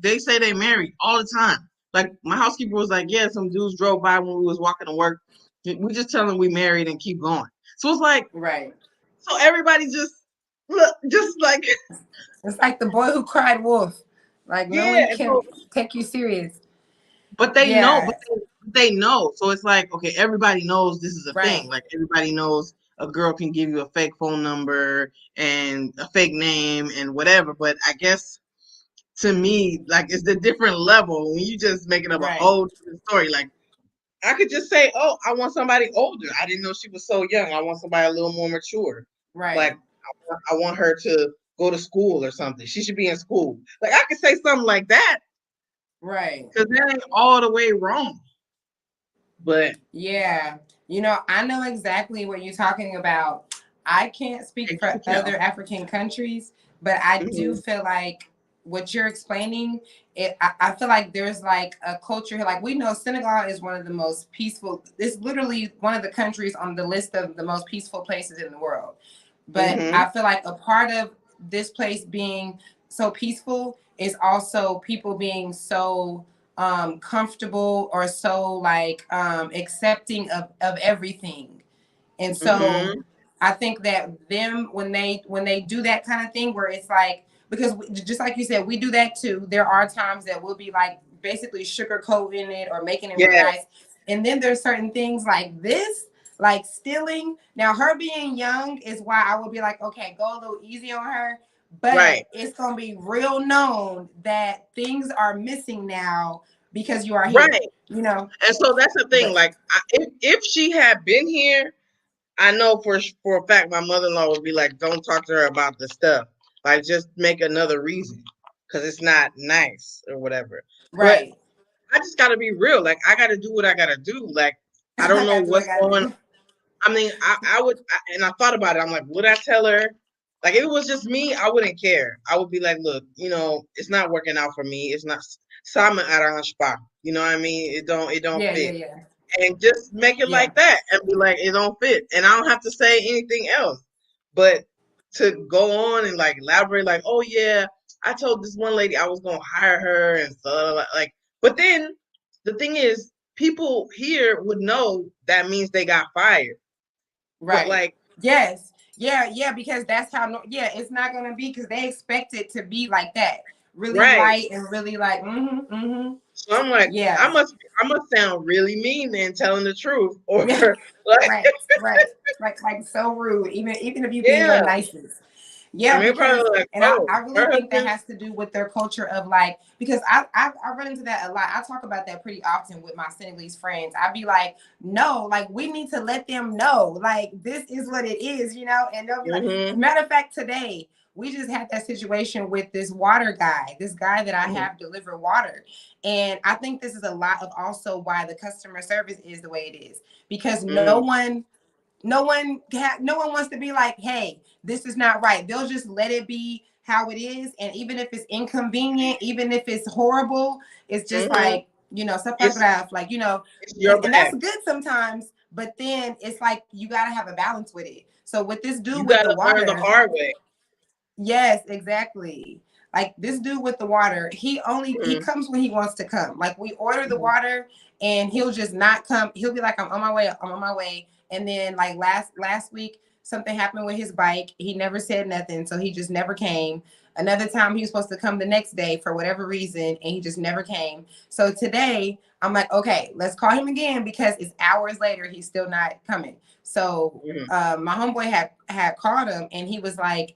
They say they married all the time. Like my housekeeper was like, yeah, some dudes drove by when we was walking to work. We just tell them we married and keep going. So it's like, Right. so everybody just like, It's like the boy who cried wolf. Like no yeah. one And can so, take you serious. but they know, Yeah. they know. So it's like, okay, everybody knows this is a thing. Right. Like everybody knows a girl can give you a fake phone number and a fake name and whatever. But I guess to me, like it's the different level when you just making up a Right. whole different story. Like, I could just say, oh, I want somebody older. I didn't know she was so young. I want somebody a little more mature. Like Right. I want her to go to school or something. She should be in school. Like I could say something like that Right. because that ain't all the way wrong. But Yeah. I know exactly what you're talking about. I can't speak for yeah. other African countries, but I do Mhm. feel like what you're explaining, I feel like there's like a culture here. Like we know Senegal is one of the most peaceful, it's literally one of the countries on the list of the most peaceful places in the world. But Mhm. I feel like a part of this place being so peaceful is also people being so comfortable or so like accepting of everything. And so Mhm. I think that them when they do that kind of thing where it's like, because just like you said, we do that too. There are times that we'll be like basically sugarcoating it or making it real Yeah. nice. And then there's certain things like this, like stealing. Now her being young is why I would be like, okay, go a little easy on her. But Right. it's gonna be real known that things are missing now because you are here. Right. You know. And so that's the thing. But Like, if she had been here, I know for a fact my mother-in-law would be like, "Don't talk to her about the stuff. Like, just make another reason, because it's not nice or whatever." But right. I just got to be real. Like, I got to do what I got to do. Like, I don't I know gotta do what I what's gotta going. do. I mean, I would, and I thought about it. I'm like, would I tell her? Like, if it was just me, I wouldn't care. I would be like, look, it's not working out for me. It's not. Sama arrange pas. You know what I mean? It don't Yeah, yeah, fit, yeah. and just make it Yeah. like that and be like, it don't fit, and I don't have to say anything else. But to go on and like elaborate, like, oh yeah, I told this one lady I was gonna hire her and stuff, like, but then the thing is, people here would know that means they got fired. But Right. like, Yes. Yeah, yeah, because that's how yeah, it's not gonna be because they expect it to be like that. Really right. white and really like, So I'm like, yeah. I must sound really mean then telling the truth, or Yeah. like, Right, right. Like so rude, even if you being your yeah. nicest. And Yeah, they're because probably like, and oh, I really her think that husband. has to do with their culture of like because I run into that a lot. I talk about that pretty often with my Senegalese friends. I'd be like, no, like we need to let them know, like this is what it is, and they'll be like, Mm-hmm. matter of fact, today we just had that situation with this water guy, this guy that I Mm-hmm. have deliver water. And I think this is a lot of also why the customer service is the way it is because Mm-hmm. no one wants to be like, hey, this is not right. They'll just let it be how it is. And even if it's inconvenient, even if it's horrible, it's just Mm-hmm. like, stuff like It's that. Like, it's and, your and that's bag. good sometimes, but then it's like you gotta have a balance with it. So with this You dude with the gotta learn the water, hard way. yes, exactly. Like this dude with the water, he Mm-hmm. comes when he wants to come. Like we order the water and he'll just not come. He'll be like, I'm on my way, I'm on my way. And then like last week, something happened with his bike. He never said nothing, so he just never came. Another time he was supposed to come the next day for whatever reason, and he just never came. So today I'm like, okay, let's call him again because it's hours later, he's still not coming. So Mm-hmm. my homeboy had called him and he was like,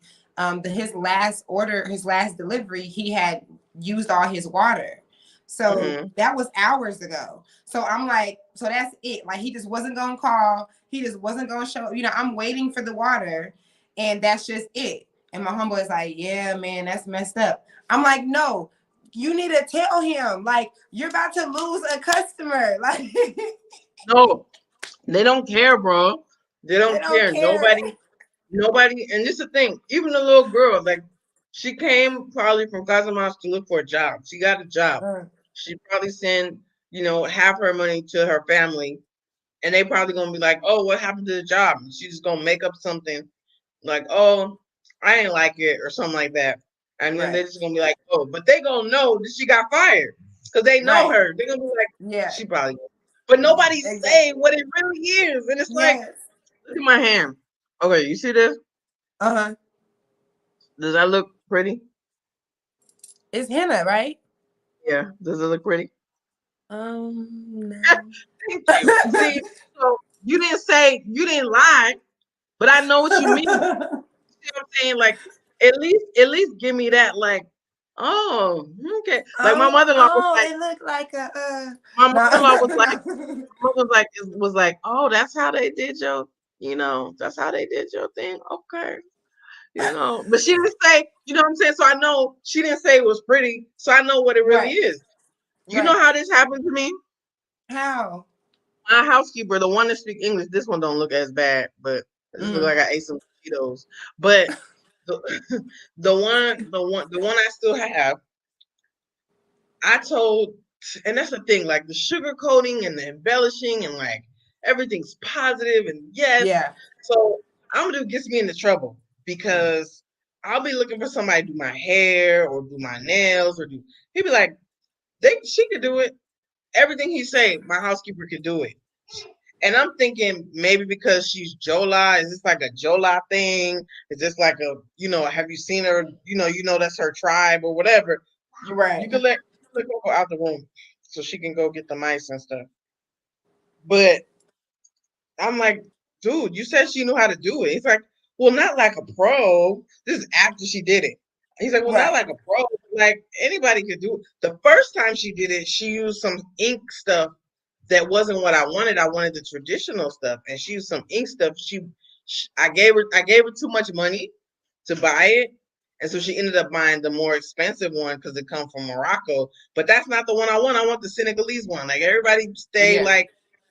his last order, his last delivery, he had used all his water. So Mm-hmm. that was hours ago. So I'm like, so that's it. Like he just wasn't gonna call. He just wasn't gonna show. I'm waiting for the water, and that's just it. And my homeboy is like, yeah, man, that's messed up. I'm like, no, you need to tell him. Like you're about to lose a customer. Like No, they don't care, bro. They they don't don't care. care. Nobody. And this is the thing. Even the little girl, like, she came probably from Casamance to look for a job. She got a job. She probably sent, half her money to her family, and they probably gonna be like, "Oh, what happened to the job?" And she's just gonna make up something like, "Oh, I didn't like it," or something like that. And then they're Right, just gonna be like, "Oh," but they gonna know that she got fired because they know right. her. They're gonna be like, Yeah, "She probably," but nobody's saying exactly. what it really is, and it's like, Yes. look at my hand. Okay, you see this? Uh-huh. Does that look pretty? It's henna, right? Yeah. Does it look pretty? No. Thank you. See, so you didn't lie, but I know what you mean. See what I'm saying? Like, at least give me that, like, Oh, okay. Like my Oh, mother-in-law was oh, like, it looked like a my no, mother-in-law was like, no. was like, oh, that's how they did your, that's how they did your thing. Okay. But she didn't say, you know what I'm saying? So I know she didn't say it was pretty. So I know what it really Right, is. You know right. how this happened to me? How? My housekeeper, the one that speaks English, this one don't look as bad, but it just look Mm, like I ate some Cheetos. But the the one I still have, I told, and that's the thing, like the sugar coating and the embellishing and like everything's positive and yes. yeah, So Amadou gets me into trouble because I'll be looking for somebody to do my hair or do my nails or do. He'd be like, she could do it. Everything he say, my housekeeper could do it. And I'm thinking maybe because she's Jola, is this like a Jola thing? Is this like a, have you seen her? That's her tribe or whatever. You right, can let her go out the room so she can go get the mice and stuff. But I'm like, dude, you said she knew how to do it. He's like, well, not like a pro. This is after she did it. He's like, well, not right, like a pro. Like anybody could do it. The first time she did it, she used some ink stuff that wasn't what I wanted. I wanted the traditional stuff, and she used some ink stuff. I gave her too much money to buy it, and so she ended up buying the more expensive one because it comes from Morocco. But that's not the one I want. I want the Senegalese one. Like everybody stay yeah, like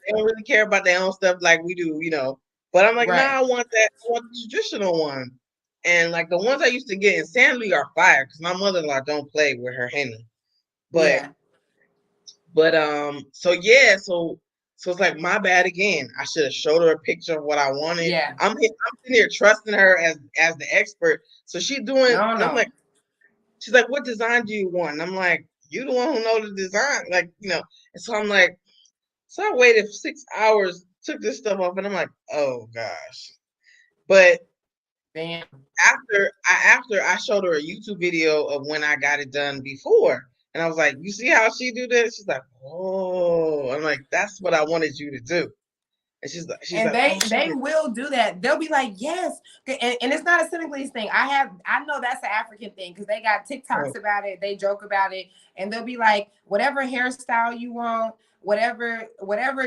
they don't really care about their own stuff like we do. But I'm like, nah, right, I want that. I want the traditional one. And like the ones I used to get in Stanley are fire because my mother-in-law don't play with her henny. But yeah, so yeah, so it's like my bad again. I should have showed her a picture of what I wanted. yeah. I'm sitting here trusting her as the expert. So she's doing, No, and I'm like, no. she's like, what design do you want? And I'm like, you the one who know the design, like. And so I'm like, so I waited 6 hours, took this stuff off, and I'm like, oh gosh. But Damn. after I showed her a YouTube video of when I got it done before, and I was like, you see how she do this? She's like, oh, I'm like, that's what I wanted you to do. And she's And like, they oh they shit. will do that. They'll be like, yes, and it's not a Senegalese thing. I know that's an African thing because they got Oh, TikToks about it. They joke about it, and they'll be like, whatever hairstyle you want, whatever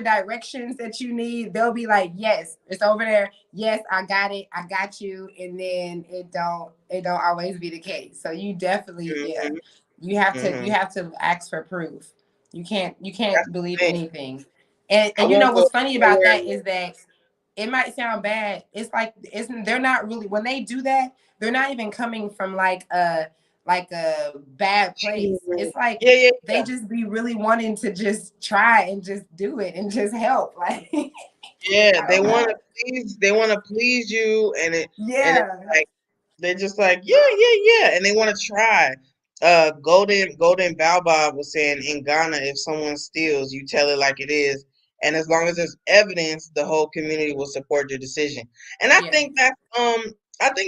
directions that you need, they'll be like, yes, it's over there. Yes, I got it. I got you. And then it don't always be the case. So you definitely, yeah, mhm, you mhm. have to ask for proof. You That's can't the believe thing. anything. And I you know won't go what's funny about nowhere. that is that it might sound bad. It's like they're not really when they do that, they're not even coming from like a bad place. It's like Yeah, yeah, they just be really wanting to just try and just do it and just help. Like yeah. I They don't want know. to please. They want to please you, and it's Yeah. like they're just like, yeah, yeah, yeah, and they want to try. Golden Balboa was saying in Ghana, if someone steals, you tell it like it is, and as long as there's evidence, the whole community will support your decision. And Yeah. I think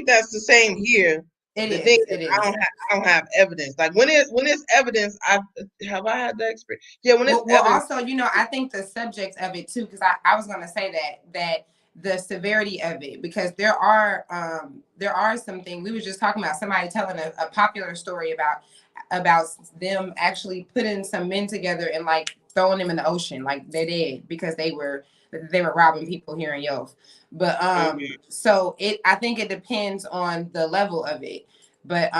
that's the same here. It The thing is. is, It is. I don't have evidence. Like when it's evidence, I had that experience. Yeah, when it's Well, evidence. also, I think the subject of it too, because I was going to say that the severity of it, because there are some things we were just talking about. Somebody telling a popular story about them actually putting some men together and like throwing them in the ocean, like they did because they were robbing people here in Yof. But Mhm, so I think it depends on the level of it. But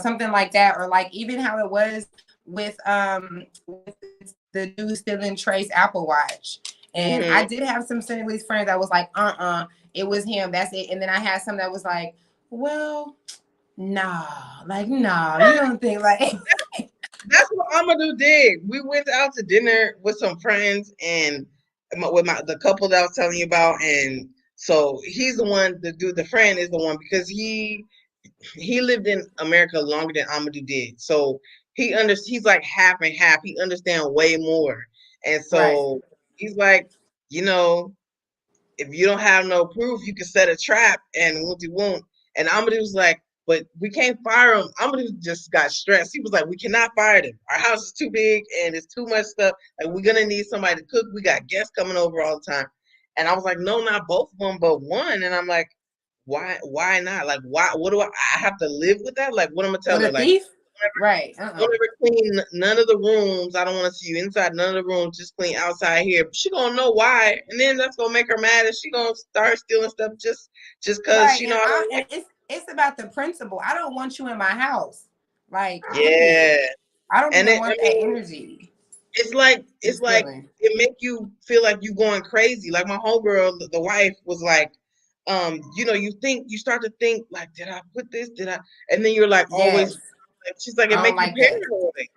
something like that, or like even how it was with the dude stealing Trace Apple Watch. And I mhm. did have some Senegalese friends that was like, it was him, that's it. And then I had some that was like, well, nah, like nah, you don't think like That's what Amadou did. We went out to dinner with some friends and with the couple that I was telling you about, and so he's the one. The dude, the friend, is the one because he lived in America longer than Amadou did. So he's like half and half. He understands way more, and right. so he's like, you know, if you don't have no proof, you can set a trap and won't. And Amadou was like, but we can't fire him. Amadou just got stressed. He was like, we cannot fire them. Our house is too big and it's too much stuff. Like we're gonna need somebody to cook. We got guests coming over all the time. And I was like, no, not both of them, but one. And I'm like, why not? Like, why? What do I have to live with that? Like, what am I gonna tell With her? a Like, thief? Right. don't ever clean none of the rooms. I don't want to see you inside none of the rooms. Just clean outside here. She gonna know why, and then that's gonna make her mad, and she gonna start stealing stuff just cause Right. you know I don't And like. it's about the principle. I don't want you in my house. Like, Yeah, period. I don't and even I want that mean, energy. it's This like feeling. it make you feel like you going crazy. Like my homegirl, the wife was like, you start to think like, did I put this? Did I? And then you're like Yes. always. She's like, it I don't make you like that. paranoid.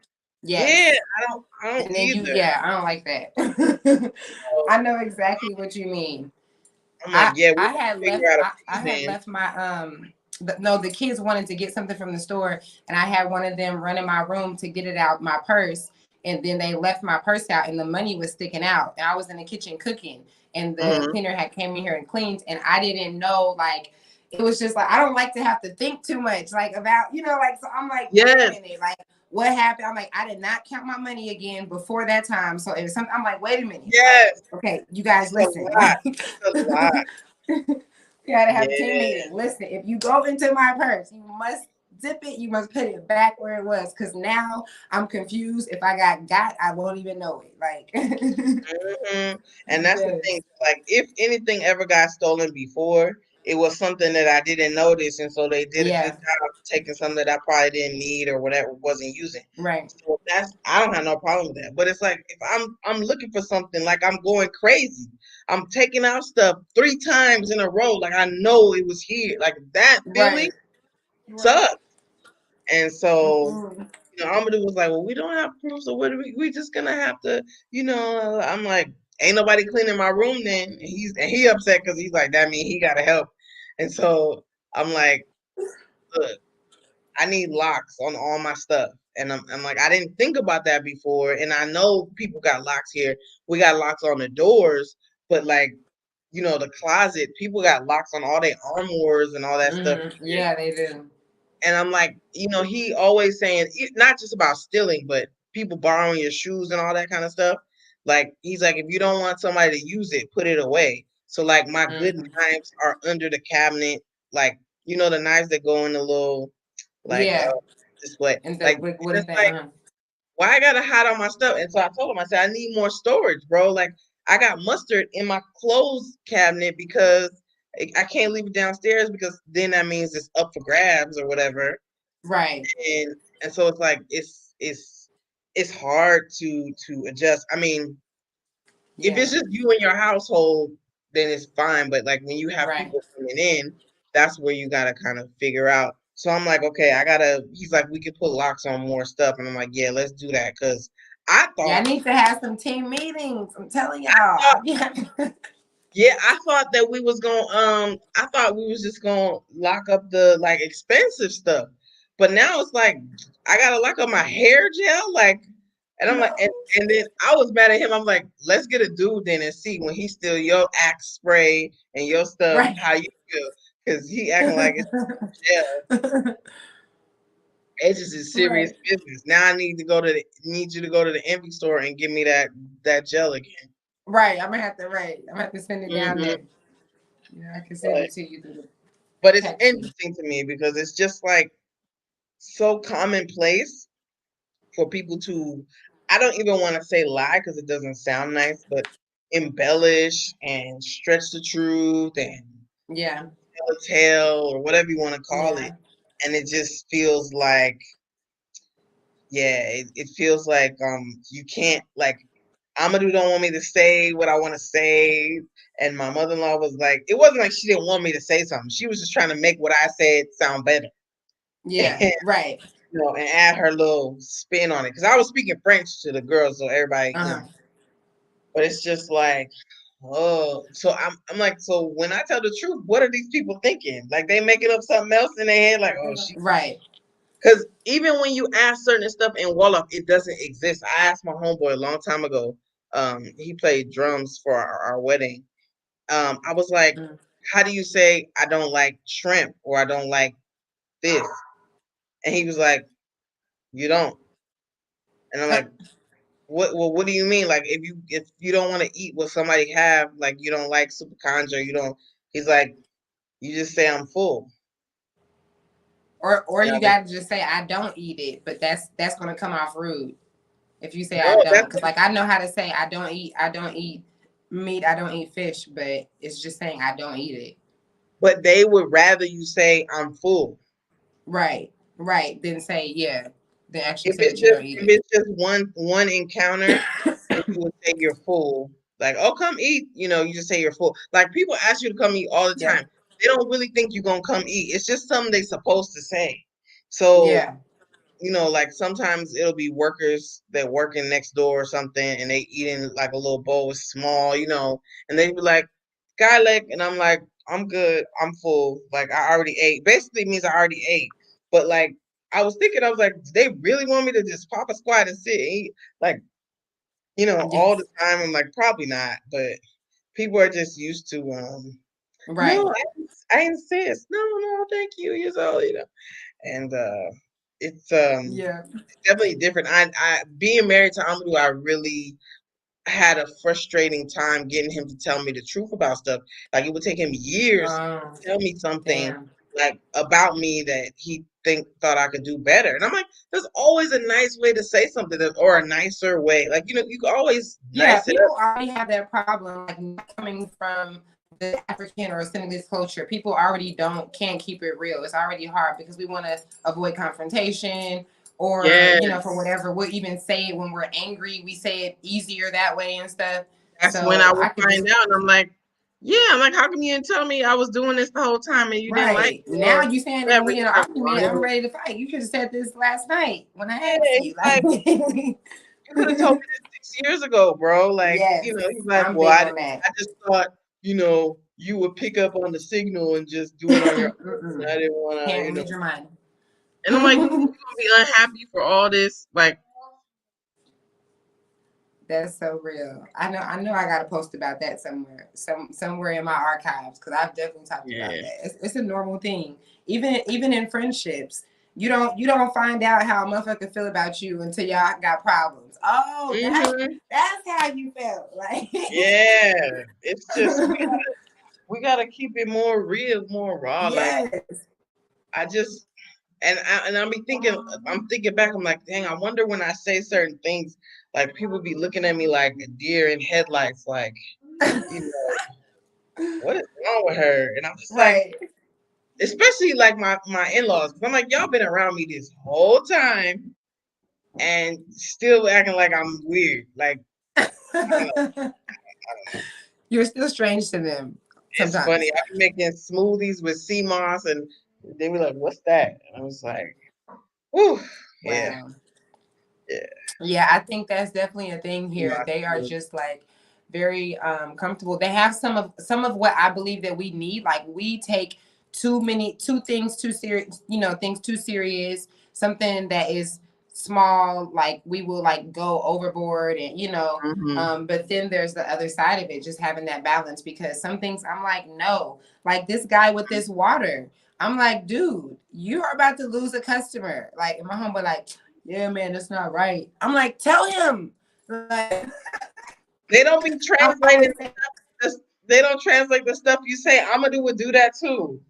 Yeah, Yes. I don't And then either. I don't like that. So I know exactly what you mean. I'm like, yeah, we gotta figure out a I had plan. left my no, the kids wanted to get something from the store, and I had one of them run in my room to get it out my purse, and then they left my purse out and the money was sticking out, and I was in the kitchen cooking, and the Hmm. cleaner had came in here and cleaned, and I didn't know, like, it was just like I don't like to have to think too much like about, like, so I'm like, wait a Yes, minute, like, what happened? I'm like, I did not count my money again before that time, so it was something. I'm like, wait a minute, like, yes, okay, you guys it's a listen, lot. like, It's a lot. we gotta have a team Yeah. meeting. Listen, if you go into my purse, you must zip it. You must put it back where it was. Cause now I'm confused. If I got, I won't even know it. Like, Hmm. And that's the yes, thing. Like, if anything ever got stolen before, it was something that I didn't notice, and so they did a good yeah, job taking something that I probably didn't need or whatever wasn't using. right, So I don't have no problem with that. But it's like if I'm looking for something, like I'm going crazy. I'm taking out stuff 3 times in a row, like I know it was here. Like that feeling right, right. sucks. And so, Mm-mm. Amadou was like, "Well, we don't have proof, so what are we just gonna have to, I'm like, ain't nobody cleaning my room then. And he upset because he's like, that mean he gotta help. And so I'm like, look, I need locks on all my stuff. And I'm like, I didn't think about that before. And I know people got locks here. We got locks on the doors, but like, the closet, people got locks on all their armoires and all that stuff here. Yeah, they do. And I'm like, he always saying not just about stealing, but people borrowing your shoes and all that kind of stuff. Like he's like, if you don't want somebody to use it, put it away. So like my good Hmm. knives are under the cabinet, like the knives that go in the little like Yeah, display. and the Like wooden it's thing. like why I gotta hide all my stuff? And so I told him, I said, I need more storage, bro. Like I got mustard in my clothes cabinet because I can't leave it downstairs because then that means it's up for grabs or whatever. Right. And so it's like it's hard to adjust. I mean, if Yeah. it's just you and your household, then it's fine. But like when you have Right. people coming in, that's where you gotta kind of figure out. So I'm like, okay, he's like, we could put locks on more stuff. And I'm like, yeah, let's do that. Cause I Yeah, I thought need to have some team meetings. I'm telling y'all. thought I be having- Yeah, I thought that we was gonna I thought we was just gonna lock up the like expensive stuff. But now it's like I gotta lock up my hair gel, like and I'm like no. and then I was mad at him. I'm like, let's get a dude then and see when he steal your axe spray and your stuff, Right. how you feel. Cause he acting like it's gel. It's just a serious Right. business. Now I need you to go to the envy store and give me that gel again. Right. I'm gonna have to send it down Hmm. there. I can send it to you through the But it's texting. interesting to me because it's just like so commonplace for people to, I don't even want to say lie because it doesn't sound nice, but embellish and stretch the truth and Yeah. tell a tale or whatever you want to call it. Yeah. And it just feels like, yeah, it feels like you can't like Amadou don't want me to say what I want to say. And my mother-in-law was like, it wasn't like she didn't want me to say something. She was just trying to make what I said sound better. Yeah. Right. And add her little spin on it. Because I was speaking French to the girls, so everybody, Uh-huh. but it's just like, oh, so I'm like, so when I tell the truth, what are these people thinking? Like they making up something else in their head, like, oh, Right. because even when you ask certain stuff in Wolof, it doesn't exist. I asked my homeboy a long time ago. He played drums for our wedding. I was like, Mm. how do you say I don't like shrimp or I don't like this? And he was like, you don't. And I'm like, what do you mean? Like if you don't want to eat what somebody have, like you don't like super conjure, you don't. He's like, You just say I'm full. Or You you know, gotta just say I don't eat it, but that's gonna come off rude if you say I no, don't. Because like I know how to say I don't eat meat, I don't eat fish, but it's just saying I don't eat it. but they would rather you say I'm full. Right, right. Then say yeah. Then actually If say it's that you just don't eat if it. it's just one encounter, then you would say you're full. Like, oh, come eat. You know, you just say you're full. Like people ask you to come eat all the Yeah, time. They don't really think you're gonna come eat. It's just something they supposed to say. So yeah, like sometimes it'll be workers that working next door or something, and they eating like a little bowl, it's small, and they be like, "Guy leg," and I'm like, "I'm good, I'm full. Like I already ate." Basically means I already ate. But like I was thinking, I was like, "Do they really want me to just pop a squat and sit and eat like all yes, the time?" I'm like, probably not, but people are just used to no, right, I insist. No, no, thank you. You're so, and it's yeah. definitely different. I being married to Amadou, I really had a frustrating time getting him to tell me the truth about stuff. Like it would take him years Um, to tell me something damn. like about me that he thought I could do better. And I'm like, there's always a nice way to say something or a nicer way. Like, you can always Yeah, nice it up. people already have that problem, like not coming from the African or Senegalese culture. People already can't keep it real. It's already hard because we want to avoid confrontation or, for Yes. whatever. We'll even say it when we're angry. We say it easier that way and stuff. That's when I So would I could find just out and I'm like, yeah, I'm like, how come you didn't tell me I was doing this the whole time and you didn't like right it now or you saying it when whatever, we in an argument. I'm ready to fight. You should have said this last night when I Yeah, asked you. he's like, you could have told me this 6 years ago, bro. Like, Yes, he's like, I'm well, big on that. I just thought, you would pick up on the signal and just do it on your own. I didn't want to, Can't read your mind. And I'm like, you gonna be unhappy for all this? Like, That's so real. I know I got to post about that somewhere in my archives because I've definitely talked about yeah, that. It's a normal thing. Even in friendships, you don't find out how a motherfucker feel about you until y'all got problems. Oh, hmm that's how you felt. Like yeah. It's just we gotta keep it more real, more raw. Like, yes. I just I'm thinking back. I'm like, dang, I wonder when I say certain things, like people be looking at me like a deer in headlights, like, you know, what is wrong with her? And I'm just like, Right. especially like my in-laws, because I'm like, y'all been around me this whole time and still acting like I'm weird. Like, I don't know. You're still strange to them It's funny. sometimes. I be making smoothies with sea moss, and they be like, "What's that?" And I was like, "Whew, yeah, Wow. yeah." Yeah, I think that's definitely a thing Sea here. moss They are is just like very comfortable. They have some of what I believe that we need. Like we take two things too serious, things too serious, something that is small, like we will like go overboard and Mhm. but then there's the other side of it, just having that balance because some things I'm like, no, like this guy with this water. I'm like, dude, you are about to lose a customer. Like in my home, but like yeah, man, that's not right. I'm like, tell him. Like, They don't be I'm translating always saying, this. They don't translate the stuff you say. Amadou would do that too.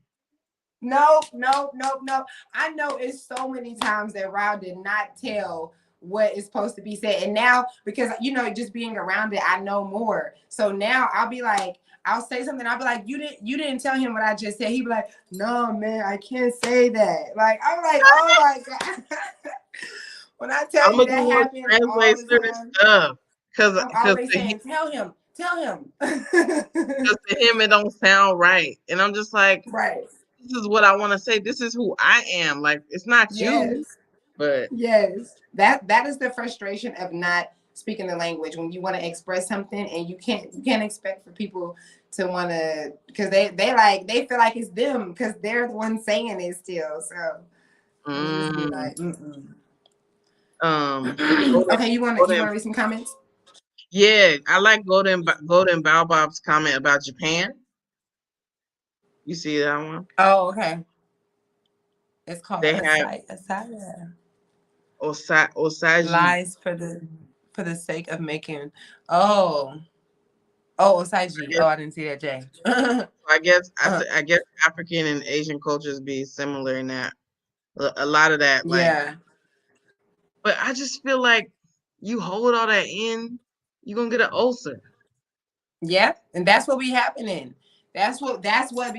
no, no, no, no. I know it's so many times that Rob did not tell what is supposed to be said. And now, because, just being around it, I know more. So now I'll be like, I'll say something. I'll be like, you didn't tell him what I just said. He'd be like, no, man, I can't say that. Like, I'm like, oh my God. When I tell you Amadou that won't happens all translate the certain time. stuff I'm because always saying, tell him, tell him. to him it don't sound right, and I'm just like, Right. this is what I want to say. This is who I am. Like, it's not you, Yes. but Yes. That is the frustration of not speaking the language when you want to express something and you can't expect for people to want to because they feel like it's them because they're the ones saying it still. So you just be mm, like, mm-mm. Golden, Okay, you want to Golden, read some comments? yeah, I like Golden Baobab's comment about Japan. You see that one? Oh, okay. It's called They have Asaya. Osaji. Lies for the sake of making. Oh, Oh, I Osaiji. guess Oh, I didn't see that, Jay. I guess African and Asian cultures be similar in that. A lot of that, like, Yeah. but I just feel like you hold all that in, you're gonna get an ulcer. Yep, and that's what be happening. That's what be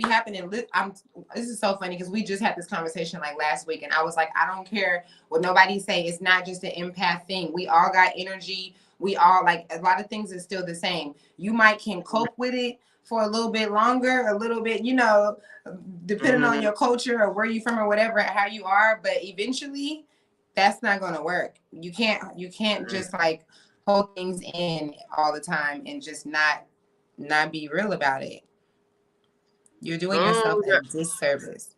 happening. This is so funny because we just had this conversation like last week, and I was like, I don't care what nobody say. It's not just an empath thing. We all got energy. We all like a lot of things is still the same. You might can cope with it for a little bit longer, a little bit, depending on Mm-hmm. your culture or where you from or whatever, how you are. But eventually, that's not gonna work. You can't just like hold things in all the time and just not be real about it. You're doing yourself Oh, a disservice.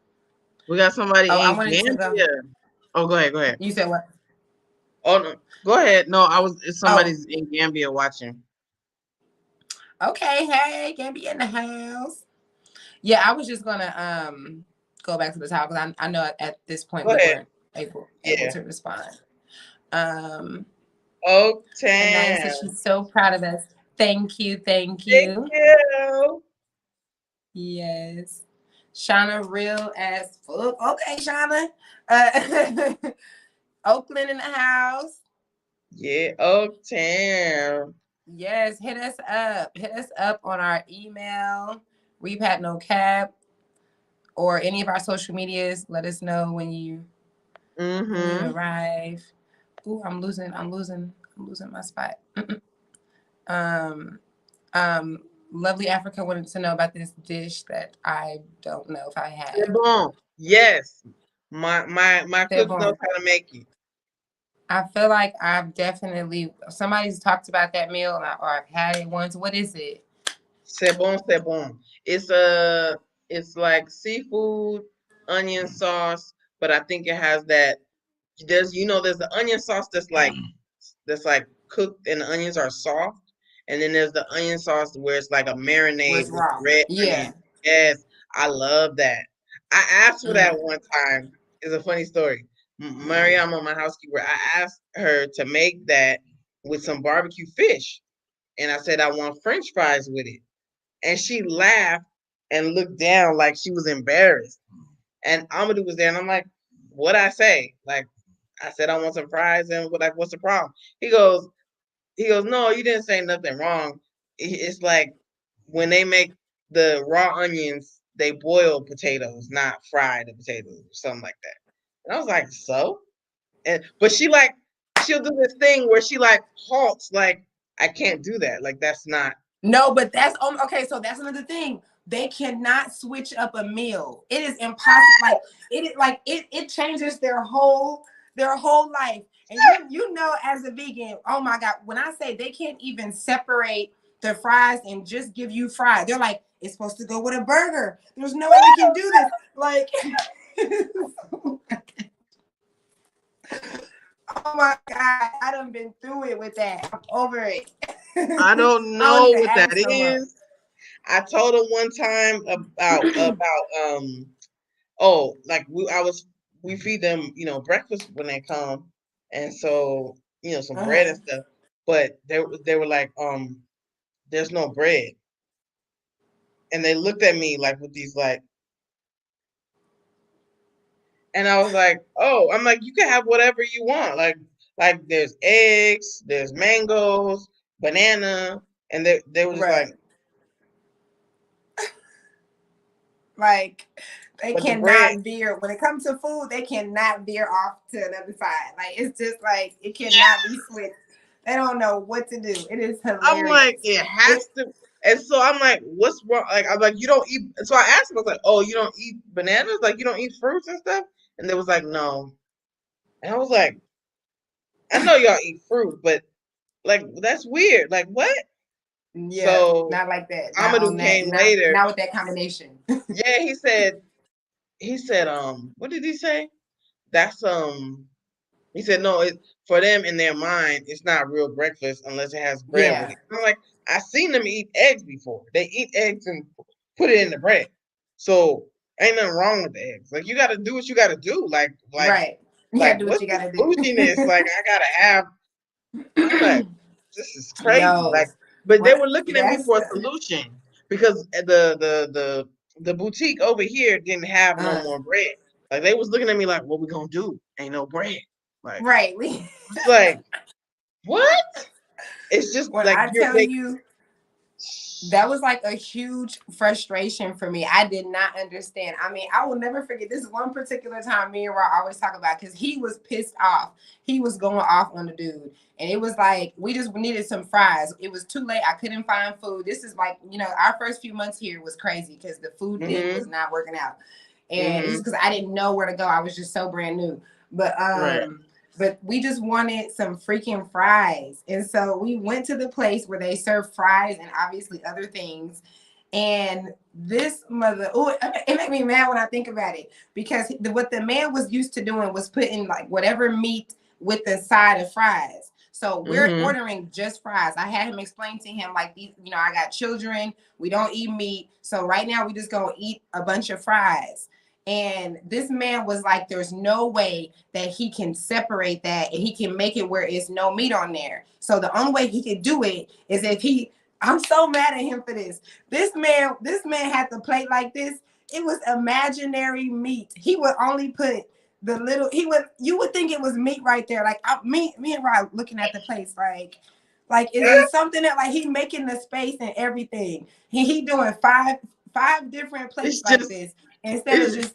we got somebody Oh, I in wanted to go. Gambia. Oh, go ahead, go ahead. You said what? Oh no, go ahead. No, it's Oh, somebody's in Gambia watching. okay. Hey, can't be in the house. Yeah, I was just gonna go back to the topic because I know at this point Go we ahead. weren't able Yeah. to respond. Um, Oh, Anaya said damn. she's so proud of us. Thank you, thank Thank you. you. Yes. Shauna, real as fuck. Okay, Shauna. Uh, Oakland in the house. Yeah. Oh, damn. Yes, hit us up. Hit us up on our email, Repat No Cap, or any of our social medias. Let us know when you Mm-hmm. arrive. Ooh, I'm losing my spot. um, um, Lovely Africa wanted to know about this dish that I don't know if I C'est have. bon. Yes. My C'est cook knows bon. how to make it. I feel like I've definitely somebody's talked about that meal or I've had it once. What is it? C'est bon, c'est bon. It's like seafood, onion sauce, but I think it has that there's the onion sauce that's like cooked and the onions are soft. And then there's the onion sauce where it's like a Where marinade it's with raw. red onion. Yeah. Yes, I love that. I asked for that Mm. one time. It's a funny story. Mariama, my housekeeper, I asked her to make that with some barbecue fish. And I said I want French fries with it. And she laughed and looked down like she was embarrassed. And Amadou was there, and I'm like, "What I say?" Like, I said, "I want some fries," and like, "What's the problem?" He goes, "No, you didn't say nothing wrong. It's like when they make the raw onions, they boil potatoes, not fry the potatoes, or something like that." And I was like, "So?" And but she'll do this thing where she like halts, like, "I can't do that. Like, that's not." No, but that's okay. So that's another thing. They cannot switch up a meal. It is impossible. It changes their whole life. And you know, as a vegan, oh my God, when I say they can't even separate the fries and just give you fries, they're like, it's supposed to go with a burger. There's no way we can do this. Like, oh my God, I done been through it with that. I'm over it. I don't I don't know even what that ask no more. is. I told her one time about like we feed them, breakfast when they come, and so, some bread Uh-huh. and stuff, but they were like, there's no bread. And they looked at me like with these like, and I was like, "Oh," I'm like, "You can have whatever you want. Like there's eggs, there's mangoes, banana." And they were just like, Right. Like they "But the bread." cannot veer when it comes to food. They cannot veer off to another side. Like it's just like it cannot be switched. They don't know what to do. It is I'm like, hilarious. it It has to. And so I'm like, "What's wrong?" Like, I'm like, "You don't eat." So I asked him, I was like, "Oh, you don't eat bananas? Like, you don't eat fruits and stuff?" And they was like, "No." And I was like, "I know y'all eat fruit, but like, that's weird. Like, what?" yeah, So not like that. Not on Amadou that. came Not later. not with that combination. Yeah, he said, what did he say? That's He said, "No, for them in their mind, it's not real breakfast unless it has bread with Yeah. it." I'm like, "I seen them eat eggs before. They eat eggs and put it in the bread. So ain't nothing wrong with the eggs. Like, you got to do what you got to do. Right. You gotta Like do what what's you this gotta bouginess? do. Like, I gotta have." I'm like, "This is crazy." No. Like, But they Well, were looking at me that's for a solution because the boutique over here didn't have no uh, more bread. Like they was looking at me like, what we gonna do? Ain't no bread. Like right. it's like what? It's just When like I you're tell they. you, that was like a huge frustration for me. I did not understand. I mean, I will never forget this one particular time me and Rob always talk about because he was pissed off. He was going off on the dude. And it was like, we just needed some fries. It was too late. I couldn't find food. This is like, our first few months here was crazy because the food thing was Mm-hmm. not working out. And it's Mm-hmm. because I didn't know where to go. I was just so brand new. But Right. but we just wanted some freaking fries. And so we went to the place where they serve fries and obviously other things. And this mother, oh, it made me mad when I think about it because what the man was used to doing was putting like whatever meat with the side of fries. So we're Mm-hmm. ordering just fries. I had him explain to him like these, I got children, we don't eat meat. So right now we just gonna eat a bunch of fries. And this man was like, there's no way that he can separate that and he can make it where it's no meat on there. So the only way he could do it is if I'm so mad at him for this. This man had the plate like this. It was imaginary meat. He would only put you would think it was meat right there. Like me and Rob looking at the place like is it something that like he making the space and everything. He doing five different plates It's like just this instead of it's just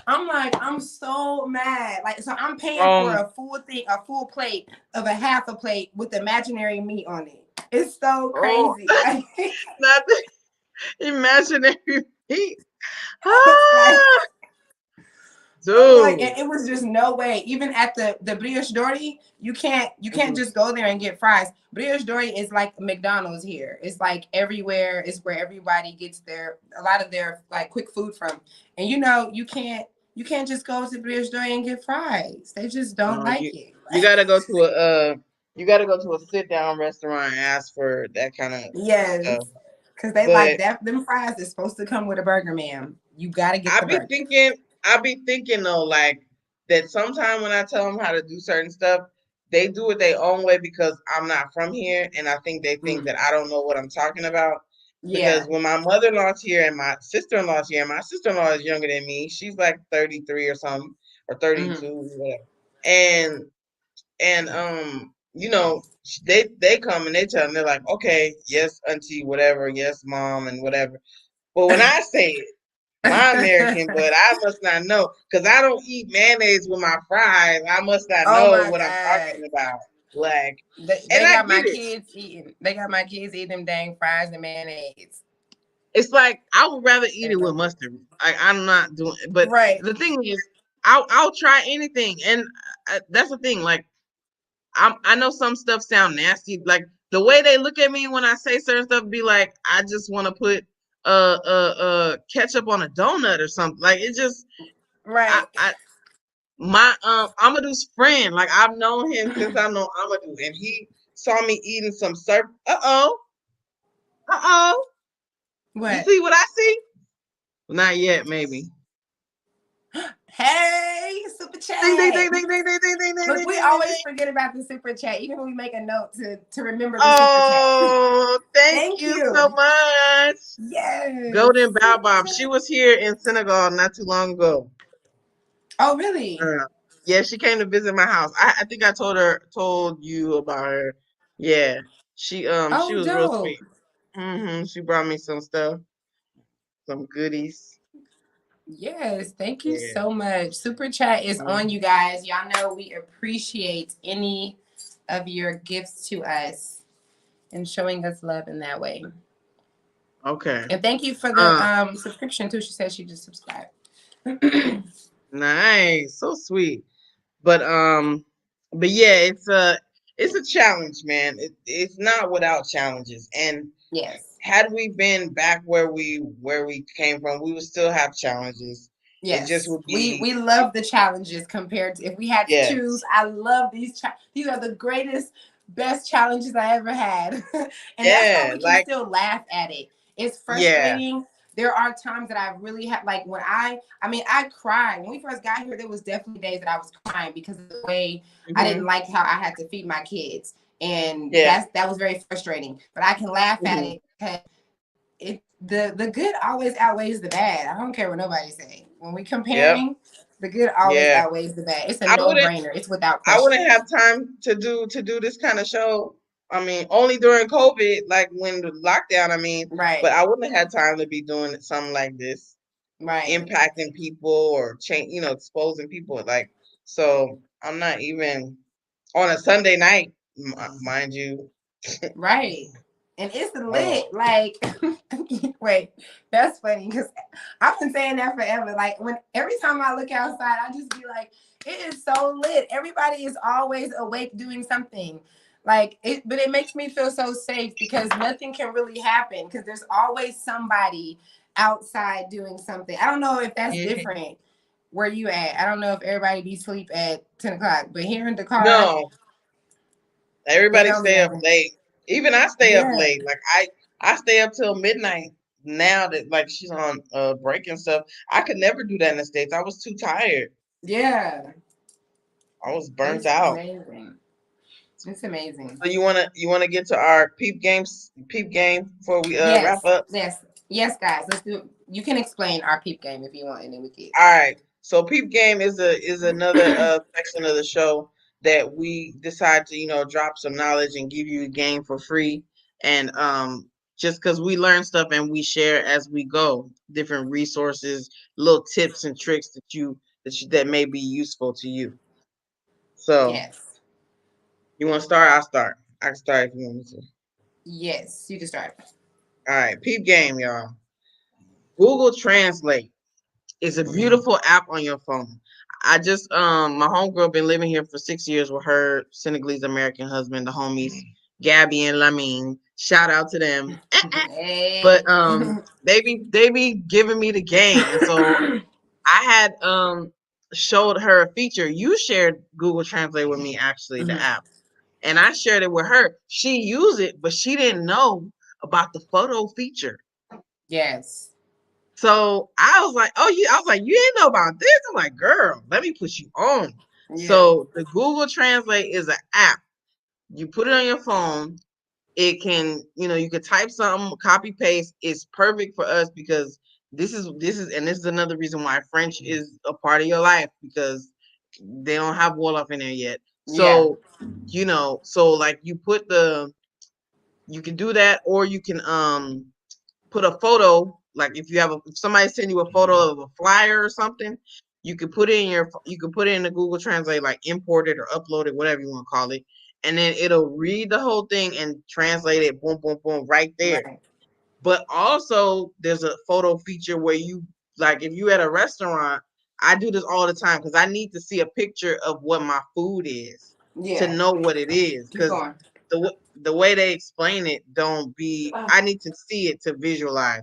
I'm like, I'm so mad. Like, so I'm paying for um a full plate of a half a plate with imaginary meat on it. It's so oh crazy. Like, not the imaginary meat. like Ah, I'm like, dude. it was just no way. Even at the Brioche Dory, you can't Mhm. just go there and get fries. Brioche Dory is like McDonald's here. It's like everywhere. It's where everybody gets a lot of their like quick food from. And you can't just go to Brioche Dory and get fries. They just don't No, like it. you gotta go to a you gotta go to a sit down restaurant and ask for that kind of Yes, stuff. because they like But that. Them fries is supposed to come with a burger, ma'am. You gotta get I the be burger. thinking, I be thinking though, like that sometime when I tell them how to do certain stuff, they do it their own way because I'm not from here, and I think they think Mm. that I don't know what I'm talking about. Yeah. Because when my mother-in-law's here and my sister-in-law's here, my sister-in-law is younger than me. She's like 33 or something, or Mm. 32, whatever. And they come and they tell them they're like, okay, yes, auntie, whatever, yes, mom, and whatever. But when I say it, my American, but I must not know because I don't eat mayonnaise with my fries. I must not Oh know my what I'm god. talking about. Like, They, and they I got get my it. kids eating. They got my kids eating them dang fries and mayonnaise. It's like I would rather eat They it with love it. mustard. I'm not doing. But Right. the thing is, I'll try anything, and that's the thing. Like I know some stuff sound nasty. Like the way they look at me when I say certain stuff, be like, I just want to put ketchup on a donut or something. Like it just Right. I my Amadu's friend, like I've known him since I know Amadou, and he saw me eating some surf. Uh oh. You What? see what I see? Not yet, maybe. Hey, super Ding ding chat. ding ding ding ding ding ding ding Look, ding we ding ding always ding. forget about the super chat, even when we make a note to remember the super chat. Oh, thank Thank you so you. much. Yes. Golden Super Baobab. She chat. was here in Senegal not too long ago. Oh, really? Uh, yeah, she came to visit my house. I think I told you about her. Yeah. She Oh, was real dope. sweet. She brought me some stuff, some goodies. Yes, thank you Yeah. so much. Super chat is on, Mhm. you guys. Y'all know we appreciate any of your gifts to us and showing us love in that way. Okay. And thank you for the Uh, subscription too. She said she just subscribed. nice. So sweet. But but yeah, it's a challenge, man. It's not without challenges. And Yes. had we been back where we came from, we would still have challenges. It just Yes, would we be we love the challenges compared to if we had to choose. yes. I love these are the greatest, best challenges I ever had, and that's why Yeah, we can like still laugh at it. It's yeah. frustrating there are times that I really have, like when I mean, I cried when we first got here. There was definitely days that I was crying because of the way I didn't Mm-hmm. like how I had to feed my kids, and Yeah. that was very frustrating. But I can laugh at Mm-hmm. it because the good always outweighs the bad. I don't care what nobody say. When we Yep. comparing, the good always Yeah. outweighs the bad. It's a I no wouldn't. brainer. It's without I wouldn't question. have time to do this kind of show. I mean, only during COVID, like when the lockdown. I mean, but Right, I wouldn't have had time to be doing something like this, right, impacting people or change, exposing people. Like, so I'm not even on a Sunday night, mind you. right. And it's Oh, lit. Like, wait, that's funny because I've been saying that forever. Like, when every time I look outside, I just be like, it is so lit. Everybody is always awake doing something. Like it, but it makes me feel so safe because nothing can really happen because there's always somebody outside doing something. I don't know if that's yeah. different where you at. I don't know if everybody be sleep at 10 o'clock, but here in Dakar, No, it everybody don't be stay up nothing. late. Even I stay up Yeah, late. Like I stay up till midnight now that like she's on break and stuff. I could never do that in the States. I was too tired. yeah. I was burnt It's out. amazing. It's amazing. So you wanna get to our peep game before we wrap Yes, up? yes, yes, guys. Let's do. You can explain our peep game if you want, and then we can. All right. So peep game is another section of the show that we decide to drop some knowledge and give you a game for free, and just because we learn stuff and we share as we go, different resources, little tips and tricks that may be useful to you. So Yes, you want to start? I'll start. I can start if you want me to. yes. You can start. All right, peep game, y'all. Google Translate is a beautiful app on your phone. I just my homegirl been living here for 6 years with her Senegalese American husband, the homies Gabby and Lamine. Shout out to them. But Hey. they be giving me the game, and so I had showed her a feature. You shared Google Translate with me, actually, the Mhm. app, and I shared it with her. She used it, but she didn't know about the photo feature. Yes. So I was like, "Oh, I was like, you didn't know about this?" I'm like, "Girl, let me put you on." Yeah. So the Google Translate is an app. You put it on your phone. It can, you can type something, copy paste. It's perfect for us because this is another reason why French is a part of your life, because they don't have Wolof in there yet. Yeah. So, like you can do that, or you can put a photo. Like if somebody send you a photo of a flyer or something, you can put it in the Google Translate, like import it or upload it, whatever you want to call it, and then it'll read the whole thing and translate it, boom, boom, boom, right there. Right. But also there's a photo feature where you, like, if you at a restaurant, I do this all the time because I need to see a picture of what my food is to Yeah. know what it is, Keep because going. the way they explain it don't be, Ah. I need to see it to visualize.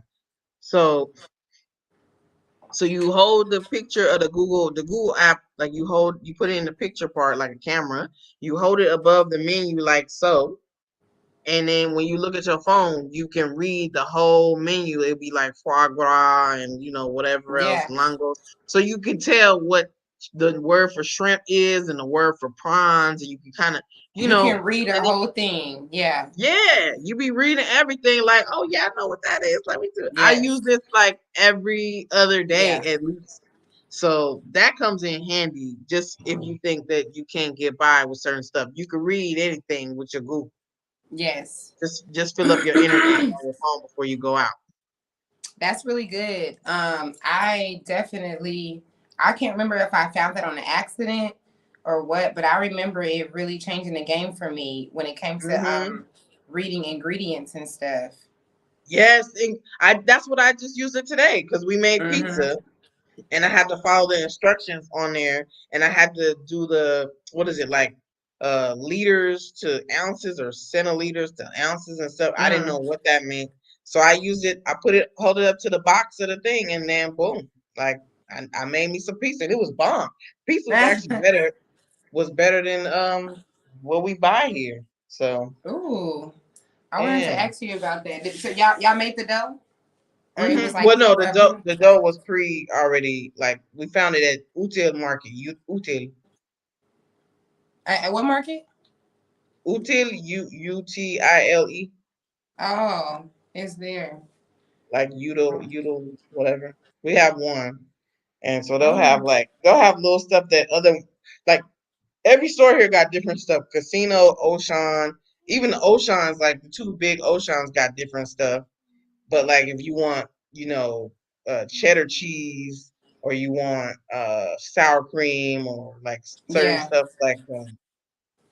So you hold the picture of the Google app, like you put it in the picture part like a camera. You hold it above the menu like so. And then when you look at your phone, you can read the whole menu. It'd be like foie gras and whatever else, Yeah. langos. So you can tell what the word for shrimp is and the word for prawns, and you can kind of, you You know, can read a and whole thing. Yeah. yeah, you be reading everything like, oh yeah, I know what that is. Let me do it. I use Yes. this like every other day Yeah. at least. So that comes in handy just if you think that you can't get by with certain stuff. You can read anything with your Google. Yes. Just fill up your internet on your phone before you go out. That's really good. I definitely, I can't remember if I found that on an accident or what, but I remember it really changing the game for me when it came to Hmm. reading ingredients and stuff. Yes, and that's what I just used it today because we made Mm-hmm. pizza. And I had to follow the instructions on there, and I had to do the, what is it, like liters to ounces or centiliters to ounces and stuff. I didn't Mm-hmm. know what that meant, so I used it. I hold it up to the box of the thing, and then boom, like I made me some pizza, and it was bomb. Pizza was actually better than what we buy here. So Ooh, I wanted to yeah, ask you about that. So y'all made the dough? or it was like Well, no, forever? the dough was pre already. Like we found it at Util Market. Util At what market? Util Utile, Oh, it's there. like Udil whatever. We have one, and so Oh, they'll have little stuff that other like every store here got different stuff. Casino, Ocean, even the Oceans, like the two big Oceans got different stuff. But like if you want, cheddar cheese or you want sour cream or like certain yeah. stuff like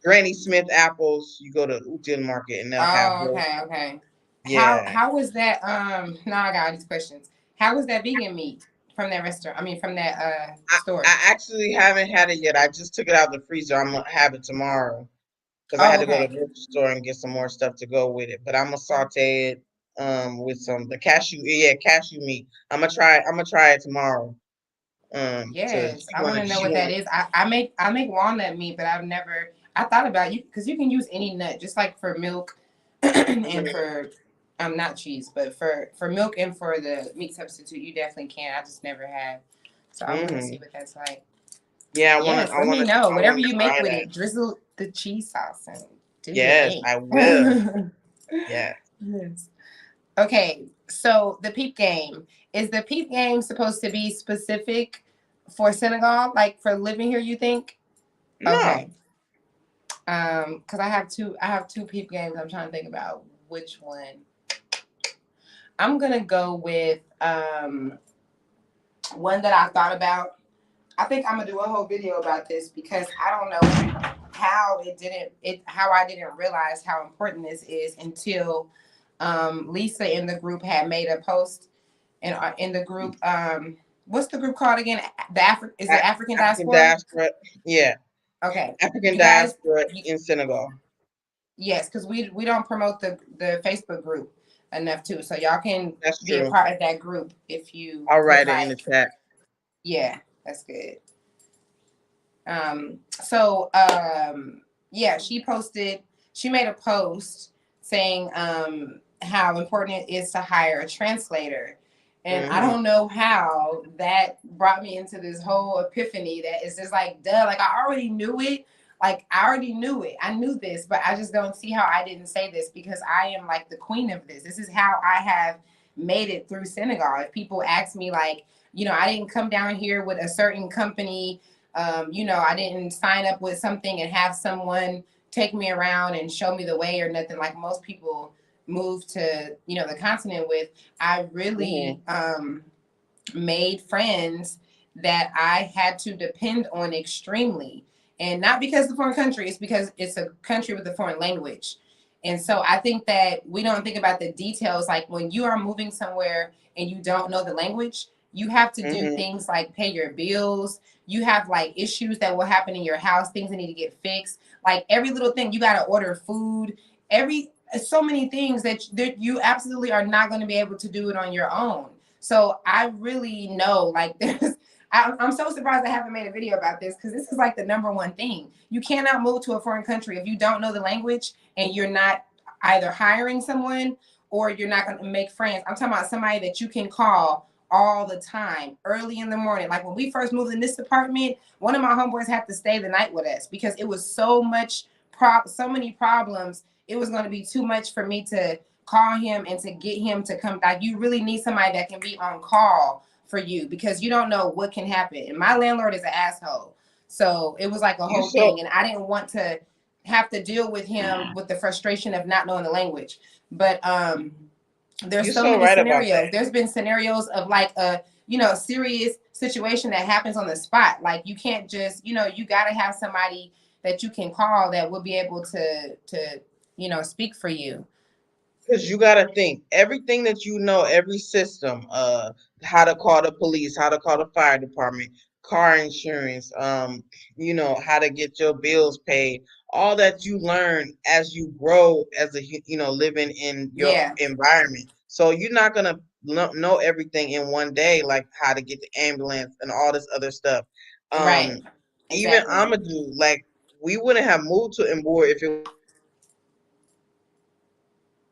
Granny Smith apples, you go to Ujin Market and they'll have Oh, those. okay, okay. Yeah. How was that? Now I got all these questions. How was that vegan meat from that restaurant? I mean, from that store. I actually haven't had it yet. I just took it out of the freezer. I'm gonna have it tomorrow because I had Oh, to go to okay. the grocery store and get some more stuff to go with it. But I'm gonna saute it with some the cashew cashew meat. I'm gonna try it tomorrow. To Yes, I want to know what that is. I make walnut meat, but I've never. I thought about you because you can use any nut, just like for milk, and Mhm, for not cheese, but for milk and for the meat substitute, you definitely can. I just never have, so I want to see mhm. what that's like. Yeah, Yes, let me know. I Whatever wanna you make try with that. it, drizzle the cheese sauce and do your Yes, thing. I will. Yeah. Yes. Okay, so the peep game. Is the peep game supposed to be specific for Senegal, like for living here, you think? No. Okay. Because I have two peep games. I'm trying to think about which one. I'm gonna go with one that I thought about. I think I'm gonna do a whole video about this because I don't know how I didn't realize how important this is until Lisa in the group had made a post in the group. What's the group called again? Is it African African diaspora? diaspora. Yeah. Okay, African you guys, diaspora in Senegal. yes, because we don't promote the Facebook group enough too, so y'all can That's be a true. part of that group if you I'll would write it in the like. chat. Yeah, that's good. So yeah, she made a post saying how important it is to hire a translator. And I Hmm. don't know how that brought me into this whole epiphany that it's just like, duh, like I already knew it. Like I already knew it. I knew this, but I just don't see how I didn't say this because I am like the queen of this. This is how I have made it through Senegal. If people ask me like, I didn't come down here with a certain company. I didn't sign up with something and have someone take me around and show me the way or nothing like most people move to, the continent with. I really Hmm. made friends that I had to depend on extremely. And not because it's a foreign country, it's because it's a country with a foreign language. And so I think that we don't think about the details. Like when you are moving somewhere and you don't know the language, you have to do Hmm. things like pay your bills. You have like issues that will happen in your house, things that need to get fixed. Like every little thing, you got to order food. So many things that you absolutely are not going to be able to do it on your own. So I really know, like, I'm so surprised I haven't made a video about this because this is like the number one thing. You cannot move to a foreign country if you don't know the language and you're not either hiring someone or you're not going to make friends. I'm talking about somebody that you can call all the time, early in the morning. Like when we first moved in this apartment, one of my homeboys had to stay the night with us because it was so many problems. It was going to be too much for me to call him and to get him to come back. You really need somebody that can be on call for you because you don't know what can happen. And my landlord is an asshole. So it was like a You whole so thing. And I didn't want to have to deal with him with the frustration of not knowing the language. But there's you so so many right about scenarios. that. There's been scenarios of like a, serious situation that happens on the spot. Like you can't just, you gotta have somebody that you can call that will be able to speak for you. Because you gotta think everything that you know, every system, how to call the police, how to call the fire department, car insurance, how to get your bills paid, all that you learn as you grow as living in your Yeah, environment. So you're not gonna know everything in one day, like how to get the ambulance and all this other stuff. right. Um, Even Exactly. Amadou, like we wouldn't have moved to Mbor if it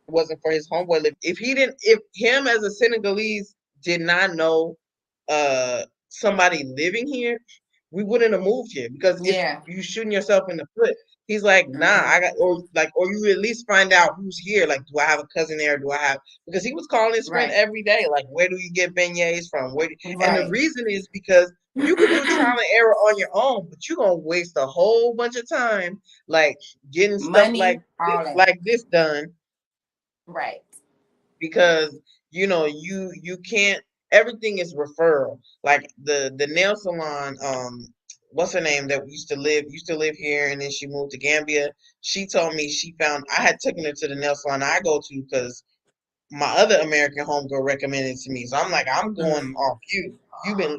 wasn't for his homeboy live. If him as a Senegalese did not know somebody living here, we wouldn't have moved here because it's Yeah. you shooting yourself in the foot. He's like, nah, Hmm. I got or you at least find out who's here. Like, do I have a cousin there? Do I have because he was calling his friend Right. every day. Like, where do you get beignets from? And the Right. reason is because you could do trial and error on your own, but you're gonna waste a whole bunch of time like getting stuff Money, all that. like this done Right. because you can't everything is referral like the nail salon what's her name that used to live here and then she moved to Gambia. She told me she found I had taken her to the nail salon I go to because my other American homegirl recommended it to me. So I'm like, I'm going Mhm. off you.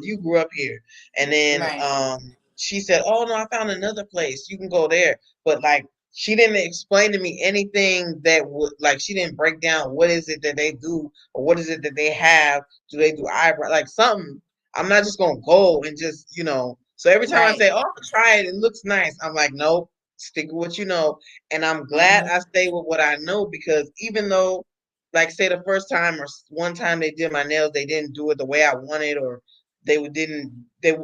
You grew up here. And then Right. she said, oh no, I found another place. You can go there. But like she didn't explain to me anything that would like she didn't break down what is it that they do or what is it that they have. Do they do eyebrow like something? I'm not just gonna go and just. So every time I Right. say, oh, try it, it looks nice. I'm like, nope, stick with what you know. And I'm glad Hmm. I stay with what I know because even though like say the first time or one time they did my nails, they didn't do it the way I wanted, or they would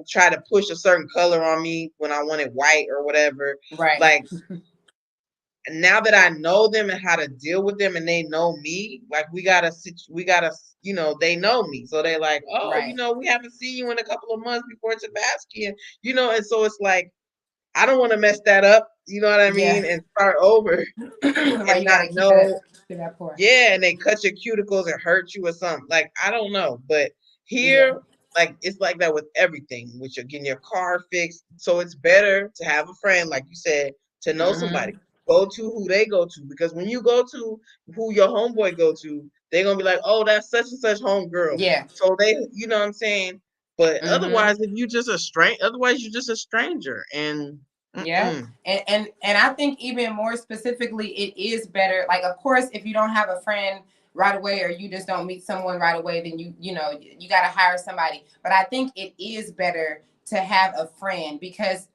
try to push a certain color on me when I wanted white or whatever. Right. Like now that I know them and how to deal with them and they know me, like they know me. So they like, oh, Right. we haven't seen you in a couple of months before Tabasco, and so it's like I don't want to mess that up, you know what I Yeah. mean, and start over Right. and You not gotta know. keep that poor. Yeah, and they cut your cuticles and hurt you or something. Like, I don't know. But Yeah. here, like, it's like that with everything, with your getting your car fixed. So it's better to have a friend, like you said, to know somebody. Hmm. Go to who they go to. Because when you go to who your homeboy go to, they're gonna be like, oh, that's such and such homegirl. Yeah. So they you know what I'm saying? But Hmm. otherwise, if you just you're just a stranger. And Yeah. mm-mm. And I think even more specifically, it is better. Like, of course, if you don't have a friend right away or you just don't meet someone right away, then you got to hire somebody. But I think it is better to have a friend because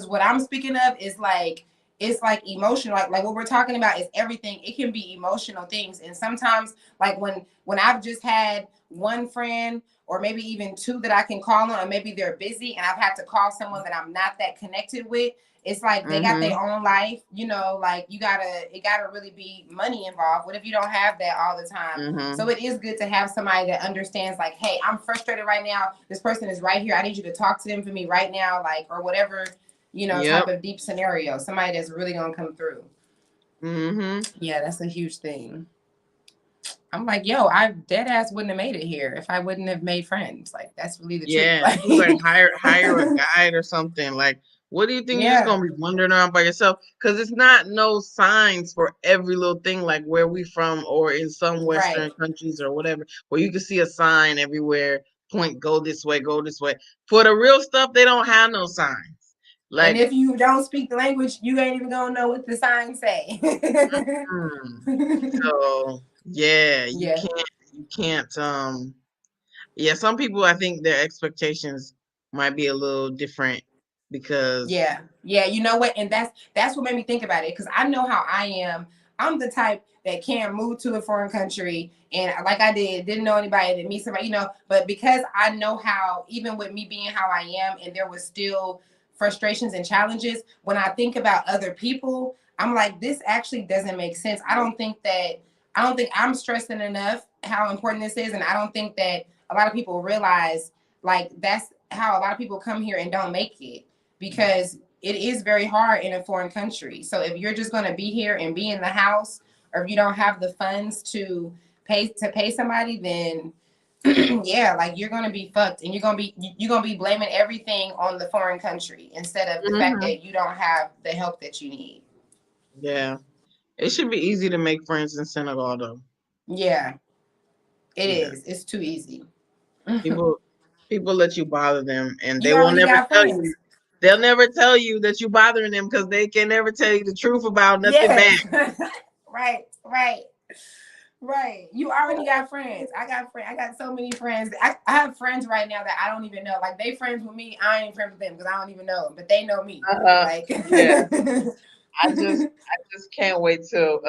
what I'm speaking of is like it's like emotional. Like what we're talking about is everything. It can be emotional things, and sometimes like when I've just had one friend or maybe even two that I can call on, or maybe they're busy and I've had to call someone that I'm not that connected with. It's like they got Mm-hmm. their own life, like it gotta really be money involved. What if you don't have that all the time? Mm-hmm. So it is good to have somebody that understands, like, hey, I'm frustrated right now. This person is right here. I need you to talk to them for me right now, like, or whatever, type Yep. of deep scenario. Somebody that's really gonna come through. Mm-hmm. Yeah, that's a huge thing. I'm like, yo, I dead ass wouldn't have made it here if I wouldn't have made friends. Like, that's really the truth. Yeah, Like, he was like hire a guide or something. Like, what do you think you're just yeah, gonna be wandering around by yourself? Because it's not no signs for every little thing, like where we from, or in some right. Western countries or whatever, where you can see a sign everywhere, point go this way, go this way. For the real stuff, they don't have no signs. And Like, if you don't speak the language, you ain't even gonna know what the signs say. mm, so yeah, Yeah. you can't yeah, some people I think their expectations might be a little different because Yeah, yeah. You know what? And that's what made me think about it because I know how I am. I'm the type that can't move to a foreign country, and like I didn't know anybody, didn't meet somebody, But because I know how, even with me being how I am, and there was still frustrations and challenges. When I think about other people, I'm like, this actually doesn't make sense. I don't think I'm stressing enough how important this is, and I don't think that a lot of people realize like that's how a lot of people come here and don't make it because it is very hard in a foreign country. So if you're just going to be here and be in the house, or if you don't have the funds to pay somebody, then yeah, like you're going to be fucked, and you're going to be blaming everything on the foreign country instead of the fact hmm that you don't have the help that you need. yeah, it should be easy to make friends in Senegal though. Yeah, it Yeah, is. It's too easy. people people let you bother them, and they You will already never got tell you. friends. They'll never tell you that you bothering them because they can never tell you the truth about nothing Yes. bad. Right, right. Right. You already got friends. I got friends. I got so many friends. I have friends right now that I don't even know. Like they friends with me. I ain't friends with them because I don't even know them, but they know me. Uh-huh. Like Yeah. I just can't wait till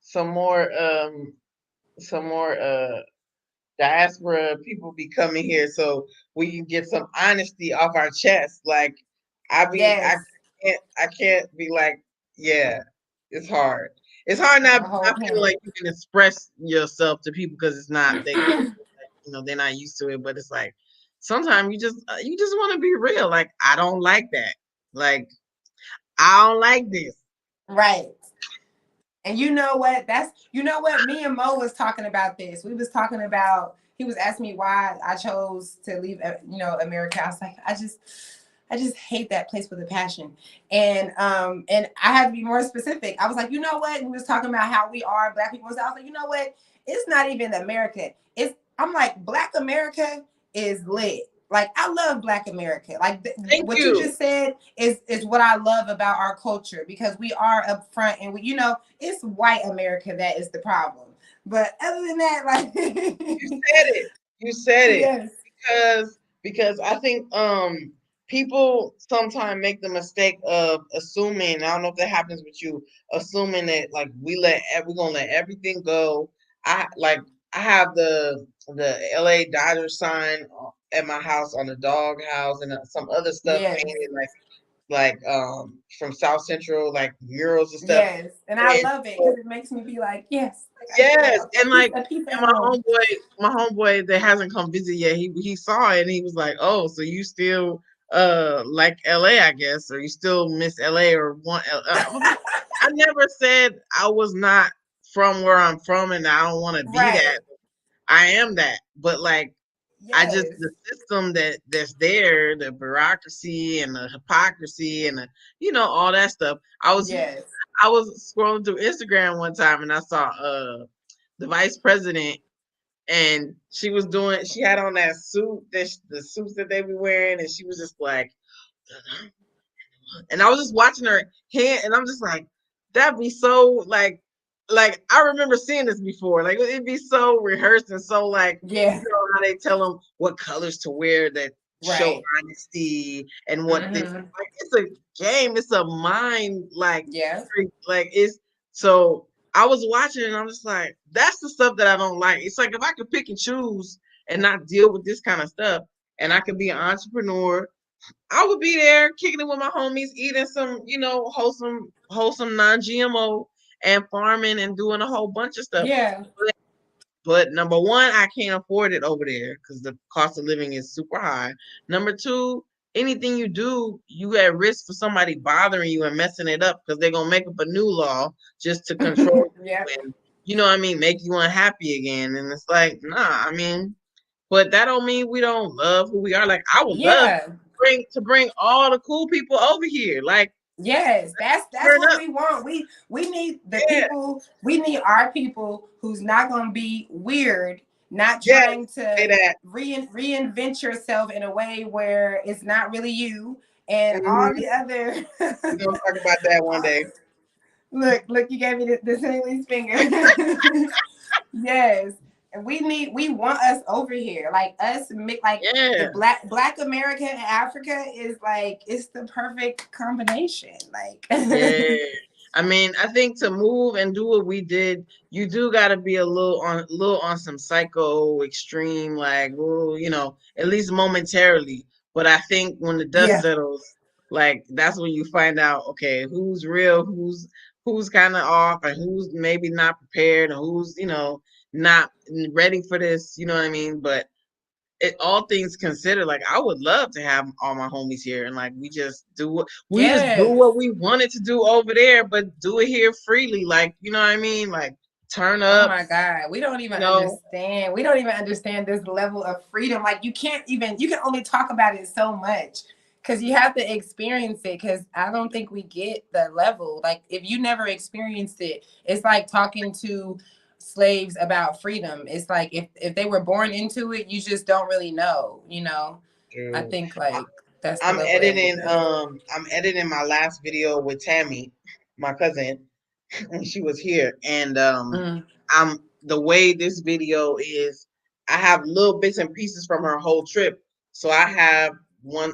some more some more diaspora people be coming here so we can get some honesty off our chest. Like I Yes. can't be like, yeah, it's hard. It's hard That's not the whole not feeling point. like you can express yourself to people because it's not they like, they're not used to it. But it's like sometimes you just want to be real. Like I don't like that. Like I don't like this. Right. And you know what? Me and Mo was talking about this. We was talking about he was asking me why I chose to leave America. I was like, I just hate that place with a passion. And I had to be more specific. I was like, you know what? We was talking about how we are black people. So I was like, you know what? It's not even America. I'm like, Black America is lit. Like I love Black America. Like Thank what you you. just said is what I love about our culture because we are upfront and it's white America that is the problem. But other than that, You like said it. You said it. yes, Because I think people sometimes make the mistake of assuming, I don't know if that happens with you, assuming that like we're gonna let everything go. I have the LA Dodgers sign at my house on the dog house and some other stuff yes, painted like from South Central, like murals and stuff. yes, and I And love it so because it makes me be like, yes, like I feel yes, and like a piece at and home. my homeboy that hasn't come visit yet, he saw it and he was like, "Oh, so you still like LA, I guess, or you still miss LA or want?" I was like, I never said I was not from where I'm from and I don't want to be Right. that. I am that, but like I just Yes. the system that's there, the bureaucracy and the hypocrisy and all that stuff. Yes. I was scrolling through Instagram one time and I saw the vice president and she had on that suit the suits that they be wearing and she was just like and I was just watching her hand and I'm just like that'd be so like I remember seeing this before like it'd be so rehearsed and so like Yeah. how they tell them what colors to wear that show Right. honesty and what this Mm-hmm. like it's a game it's a mind Yeah. like it's so I was watching and I'm just like that's the stuff that I don't like. It's like if I could pick and choose and not deal with this kind of stuff and I could be an entrepreneur I would be there kicking it with my homies, eating some, wholesome non-GMO and farming and doing a whole bunch of stuff. Yeah. But number one, I can't afford it over there because the cost of living is super high. Number two, anything you do, you at risk for somebody bothering you and messing it up because they're gonna make up a new law just to control Yeah. you and make you unhappy again. And it's like, nah, I mean, but that don't mean we don't love who we are. Like I would love Yeah. to bring all the cool people over here. Like Yes, that's turn what up. we want. We need the Yeah. people. We need our people who's not going to be weird, not Yes. trying Say to that. reinvent yourself in a way where it's not really you, and all Hmm. the other. We're gonna talk about that one day. Look, you gave me the Haley's finger. Yes, and we want us over here, like us, like the Yeah. Black America and Africa is like it's the perfect combination. Like, Yeah. I mean, I think to move and do what we did, you do got to be a little on some psycho extreme, like, well, at least momentarily. But I think when the dust yeah, settles, like that's when you find out, okay, who's real, who's kind of off, and who's maybe not prepared, and who's not ready for this. You know what I mean? But all things considered, like I would love to have all my homies here and like we just do yes. what we wanted to do over there, but do it here freely. Like, you know what I mean? Like turn Oh up, my God. We don't even you know. understand. We don't even understand this level of freedom. Like you can only talk about it so much because you have to experience it. Cause I don't think we get the level. Like if you never experienced it, it's like talking to slaves about freedom. It's like if they were born into it, you just don't really know. I True. think like that's the I'm level that we're editing at. I'm editing my last video with Tammy, my cousin, when she was here. And Mm, I'm the way this video is, I have little bits and pieces from her whole trip. So I have one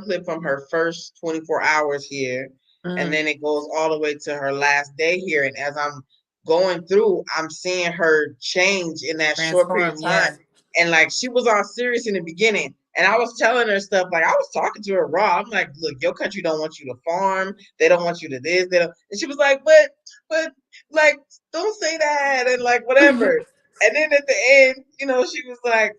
clip from her first 24 hours here, and mm, then it goes all the way to her last day here. And as I'm going through, I'm seeing her change in that short period Transform, of yeah. time. And like she was all serious in the beginning. And I was telling her stuff, like I was talking to her raw. I'm like, look, your country don't want you to farm. They don't want you to this. They don't. And she was like, but like, don't say that and like whatever. And then at the end, she was like,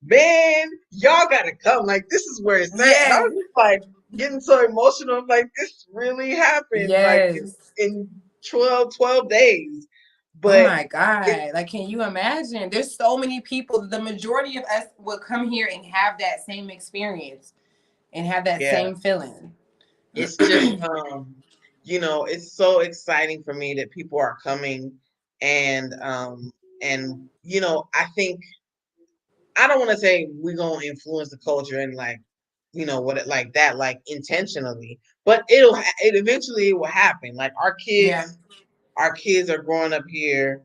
man, y'all gotta come. Like this is where it's at. And I Yes. was just like getting so emotional. I'm like, this really happened like Yes. in 12 days. Oh But my God. Like, can you imagine? There's so many people. The majority of us will come here and have that same experience and have that yeah, same feeling. it's just it's so exciting for me that people are coming and I think I don't want to say we're gonna influence the culture and like what it like that like intentionally, but it eventually will happen. Like Yeah. our kids are growing up here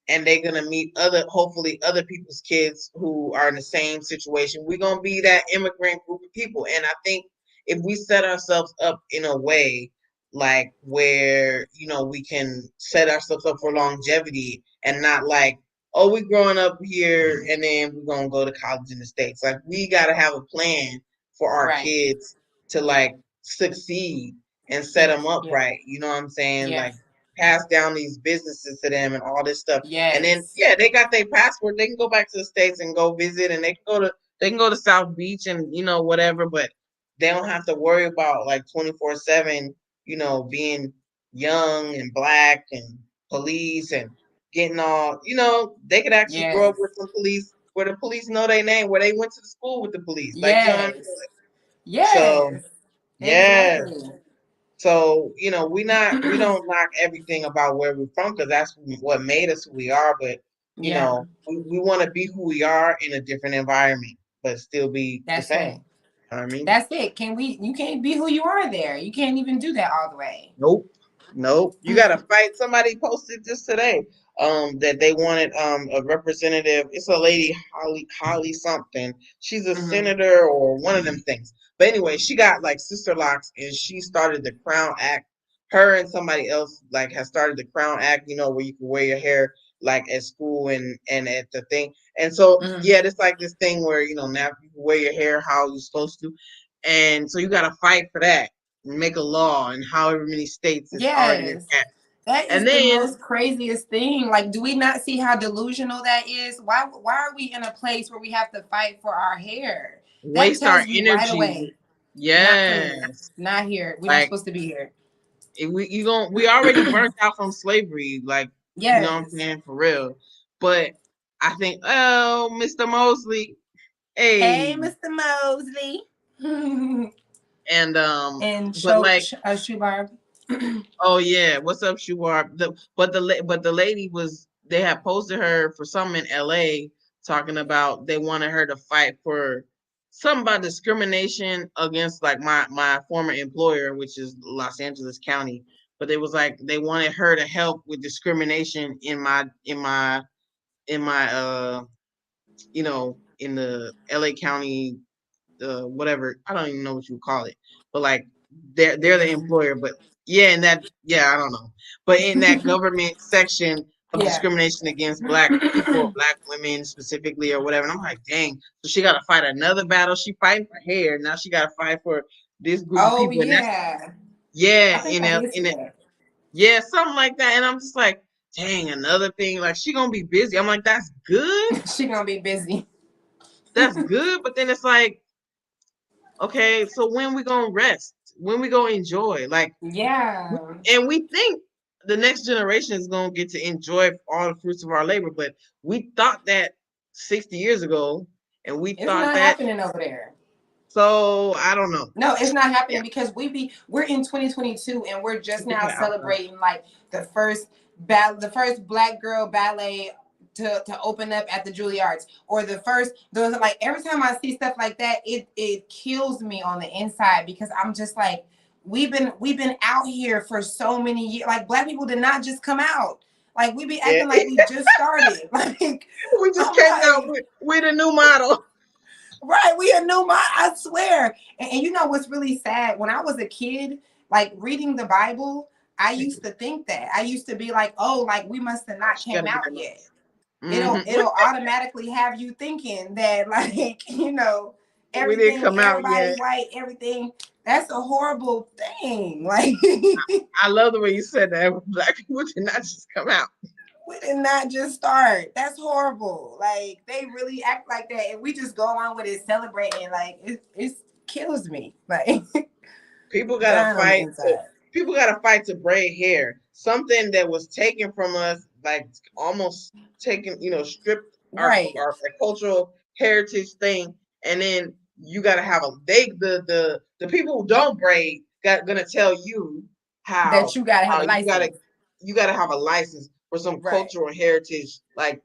and they're gonna meet hopefully other people's kids who are in the same situation. We're gonna be that immigrant group of people. And I think if we set ourselves up in a way like where, we can set ourselves up for longevity and not like, oh, we growing up here and then we're gonna go to college in the States. Like we gotta have a plan for our Right. kids to like succeed and set Yeah. them up Yeah. right. You know what I'm saying? Yeah. Like pass down these businesses to them and all this stuff. And then Yes. yeah, they got their passport. They can go back to the States and go visit and they can go to South Beach and whatever, but they don't have to worry about like 24/7, being young and black and police and getting all, they could actually grow Yes. up with some police where the police know their name, where they went to the school with the police. Like, you know what I mean? Yes. So Yes. yeah. Exactly. So, we don't knock everything about where we're from because that's what made us who we are. But, Yeah. we want to be who we are in a different environment, but still be the That's same. it. You know what I mean? That's it. You can't be who you are there. You can't even do that all the way. Nope. Nope. You gotta fight. Somebody posted just today, that they wanted a representative. It's a lady, Holly something. She's a Hmm. senator or one of them things. But anyway, she got like sister locks and she started the Crown Act. Her and somebody else like has started the Crown Act, where you can wear your hair like at school and at the thing. And so Hmm. yeah, it's like this thing where, now you can wear your hair how you're supposed to. And so you gotta fight for that, make a law in however many states it's already been Yes. passed. That is And the then most craziest thing. Like, do we not see how delusional that is? Why are we in a place where we have to fight for our hair? That waste our tells you right energy. away. Not clean. Yes. Not here. We're not Like supposed to be here. we already burnt out from slavery, like, you know what I'm Yes. saying, for real. But I think, oh, Mr. Mosley, Hey, hey. Mr. Mosley. And And but like, shoe barb. oh yeah, what's up, Shubar? But the lady was they had posted her for something in L.A. talking about they wanted her to fight for something about discrimination against like my former employer, which is Los Angeles County. But it was like they wanted her to help with discrimination in my in the L.A. County, whatever, I don't even know what you would call it, but like they're the Division. employer, but yeah, in that, yeah, I don't know, but in that government section of Yeah. discrimination against black people or black women specifically or whatever. And I'm like, dang, so she got to fight another battle. She fighting for hair, now she got to fight for this group of Oh people, and that's yeah. yeah, I think I did see in it, that. yeah, something like that. And I'm just like, dang, another thing, like she gonna be busy. I'm like, that's good, She gonna be busy. that's good, but then it's like, okay, so when we gonna rest? When we gonna enjoy? Like, Yeah. and we think the next generation is gonna get to enjoy all the fruits of our labor, but we thought that 60 years ago, and we It's thought not that. happening over there. So I don't know. No, it's not Yeah, happening because we're in 2022 and we're just get now that outside. celebrating like the first black girl ballet to open up at the Juilliards, or the like every time I see stuff like that, it kills me on the inside because I'm just like we've been out here for so many years. Like black people did not just come out. Like we be Yeah, acting like we just started. Like we just I'm came out like, with a new model. right, we a new mind, I swear. And you know what's really sad? When I was a kid, like reading the Bible, I used to think that. I used to be like, oh, like we must have not She gotta came get out that money. yet. It'll automatically have you thinking that like, We didn't everything, come out everybody yet. white, everything. That's a horrible thing. Like I love the way you said that. Black people did not just come out. we did not just start. That's horrible. Like they really act like that, and we just go on with it, celebrating. Like it kills me. Like People gotta dying on the fight to inside. people gotta fight to braid hair. Something that was taken from us, like almost taken, stripped Right. our cultural heritage thing, and then you gotta have the people who don't braid gonna tell you That how you gotta have how a license. you gotta have a license for some Right. cultural heritage. Like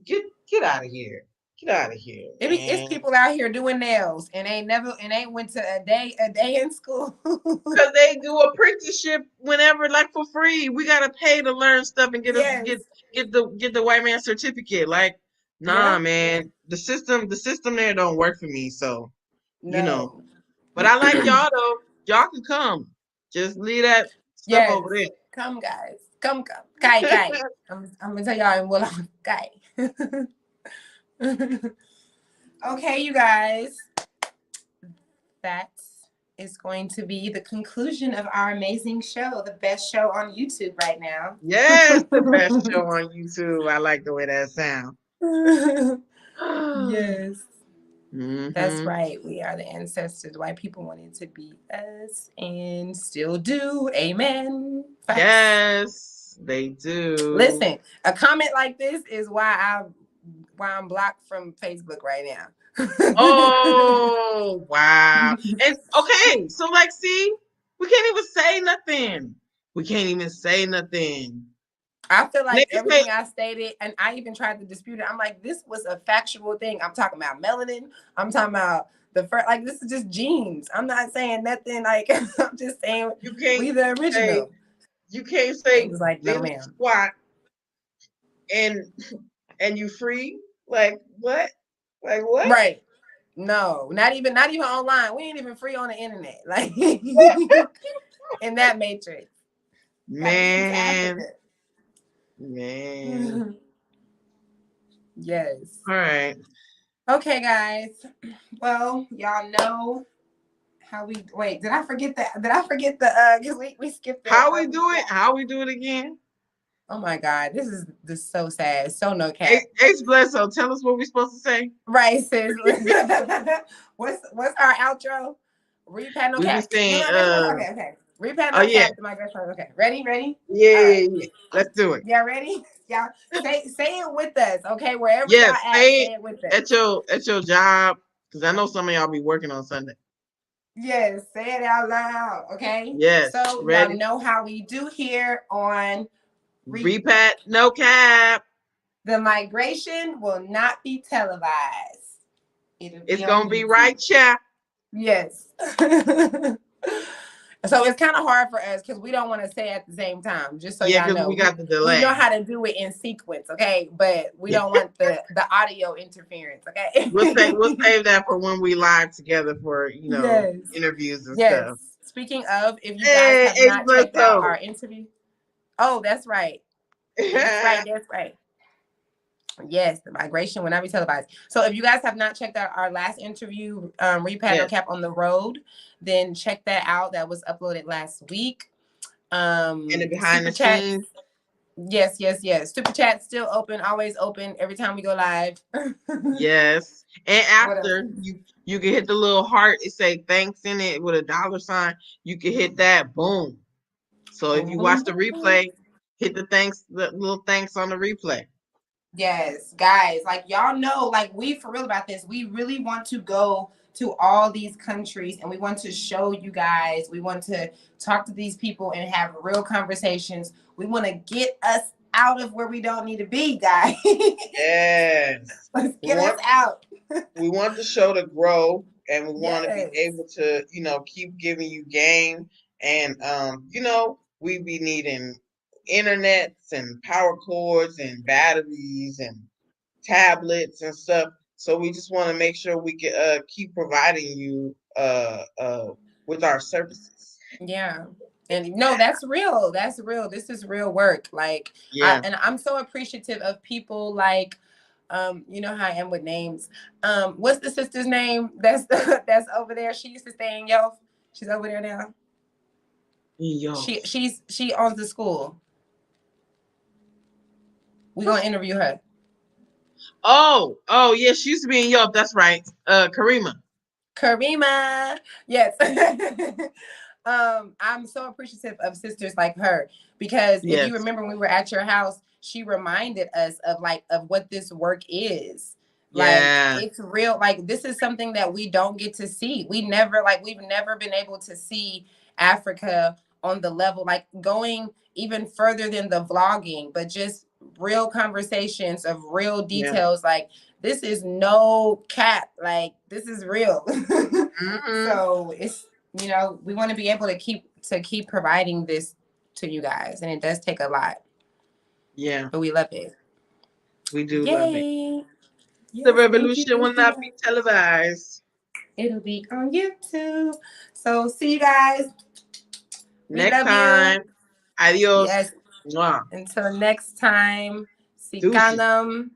get out of here. Get out of here, It's man. people out here doing nails and ain't went to a day in school. Because they do apprenticeship whenever, like for free. We gotta pay to learn stuff and Yes. get the white man certificate. Like, nah, Yeah. man. The system there don't work for me. So, you know. No. But I like y'all though. Y'all can come. Just leave that stuff Yes. over Come, guys. Come. Kai, there. Kai. I'm gonna tell y'all in Will Kai. Okay, you guys. That is going to be the conclusion of our amazing show, the best show on YouTube right now. Yes, the best show on YouTube. I like the way that sounds. Yes. That's Mm-hmm. right. We are the ancestors. White people wanted to be us and still do. Amen. Facts. Yes, they do. Listen, a comment like this is why I'm blocked from Facebook right now. Oh, wow. And okay, so like, see, we can't even say nothing. We can't even say nothing. I feel like Niggas say, everything I stated, and I even tried to dispute it. I'm like, this was a factual thing. I'm talking about melanin. I'm talking about the first, like, this is just genes. I'm not saying nothing. Like, I'm just saying you can't we the say, original. you can't It say was like, no, diddly ma'am. squat and you free? Like what? Like what? Right. No, not even online. We ain't even free on the internet. Like in that matrix. Gotta get into Man, Africa. man. Yes. All right. Okay, guys. Well, y'all know how we wait. Did I forget the because we skipped the How we do it? How we do it again? Oh my god, this is so sad. So no cap. H Bledsoe, tell us what we're supposed to say. Right, sis. What's our outro? Repat no We be cap. No, saying, okay. Repat oh no yeah, cap to my girlfriend. Okay. Ready? yeah, All right. yeah, yeah. Let's do it. Y'all ready? Y'all say it with us, okay? Wherever y'all Yes, at, say say it it with us. at your job, because I know some of y'all be working on Sunday. Yes, say it out loud, okay? Yes, So y'all ready? know how we do here on Repat, no cap. the migration will not be televised. It'll It's be on gonna be YouTube. right, chap. Yes. So it's kind of hard for us because we don't want to say at the same time. Just so Yeah, y'all because know, we got the we know delay. how to do it in sequence, okay? But we don't want the audio interference, okay? We'll save that for when we live together for Yes. interviews and Yes. stuff. Speaking of, if you guys Hey, have H not checked out Bledsoe. our interview, oh, that's right. That's right. Yes, the migration will not be televised. So if you guys have not checked out our last interview, Repat No Yes. Cap on the Road, then check that out. That was uploaded last week. And the behind Super the chat. scenes. Yes. Super chat still open, always open every time we go live. Yes. And What else? after you can hit the little heart, it say thanks in it with a $sign. You can hit that, boom. So if Boom, you boom, watch the boom, boom. replay, hit the little thanks on the replay. Yes, guys, like y'all know, like we for real about this. We really want to go to all these countries and we want to show you guys. We want to talk to these people and have real conversations. We want to get us out of where we don't need to be, guys. Yes. Let's get us out. We want the show to grow and we want to be Yes. able to, keep giving you game and we be needing internets and power cords and batteries and tablets and stuff. So we just want to make sure we can keep providing you with our services. Yeah. And no, that's real. That's real. This is real work. Like, Yeah. and I'm so appreciative of people like, you know how I am with names. What's the sister's name? That's over there. She used to stay in Yof. She's over there now. Yo. She owns the school. We gonna interview her. Oh, yeah, she used to be in Europe. That's right. Karima. Karima. Yes. I'm so appreciative of sisters like her because if you Yes. remember when we were at your house, she reminded us of like of what this work is. Like Yeah. it's real, like this is something that we don't get to see. We've never been able to see Africa on the level, like going even further than the vlogging, but just real conversations of real Yeah. details. Like this is no cap, like this is real. Mm-hmm. So it's, you know, we want to be able to keep providing this to you guys, and it does take a lot, Yeah. but we love it. We do love it. Yay. The Yes, revolution will thank you not guys. be televised. It'll be on YouTube. So see you guys. We Next love you. time. Adios. Yes. Mwah. Until next time. Deuces. Sikanam.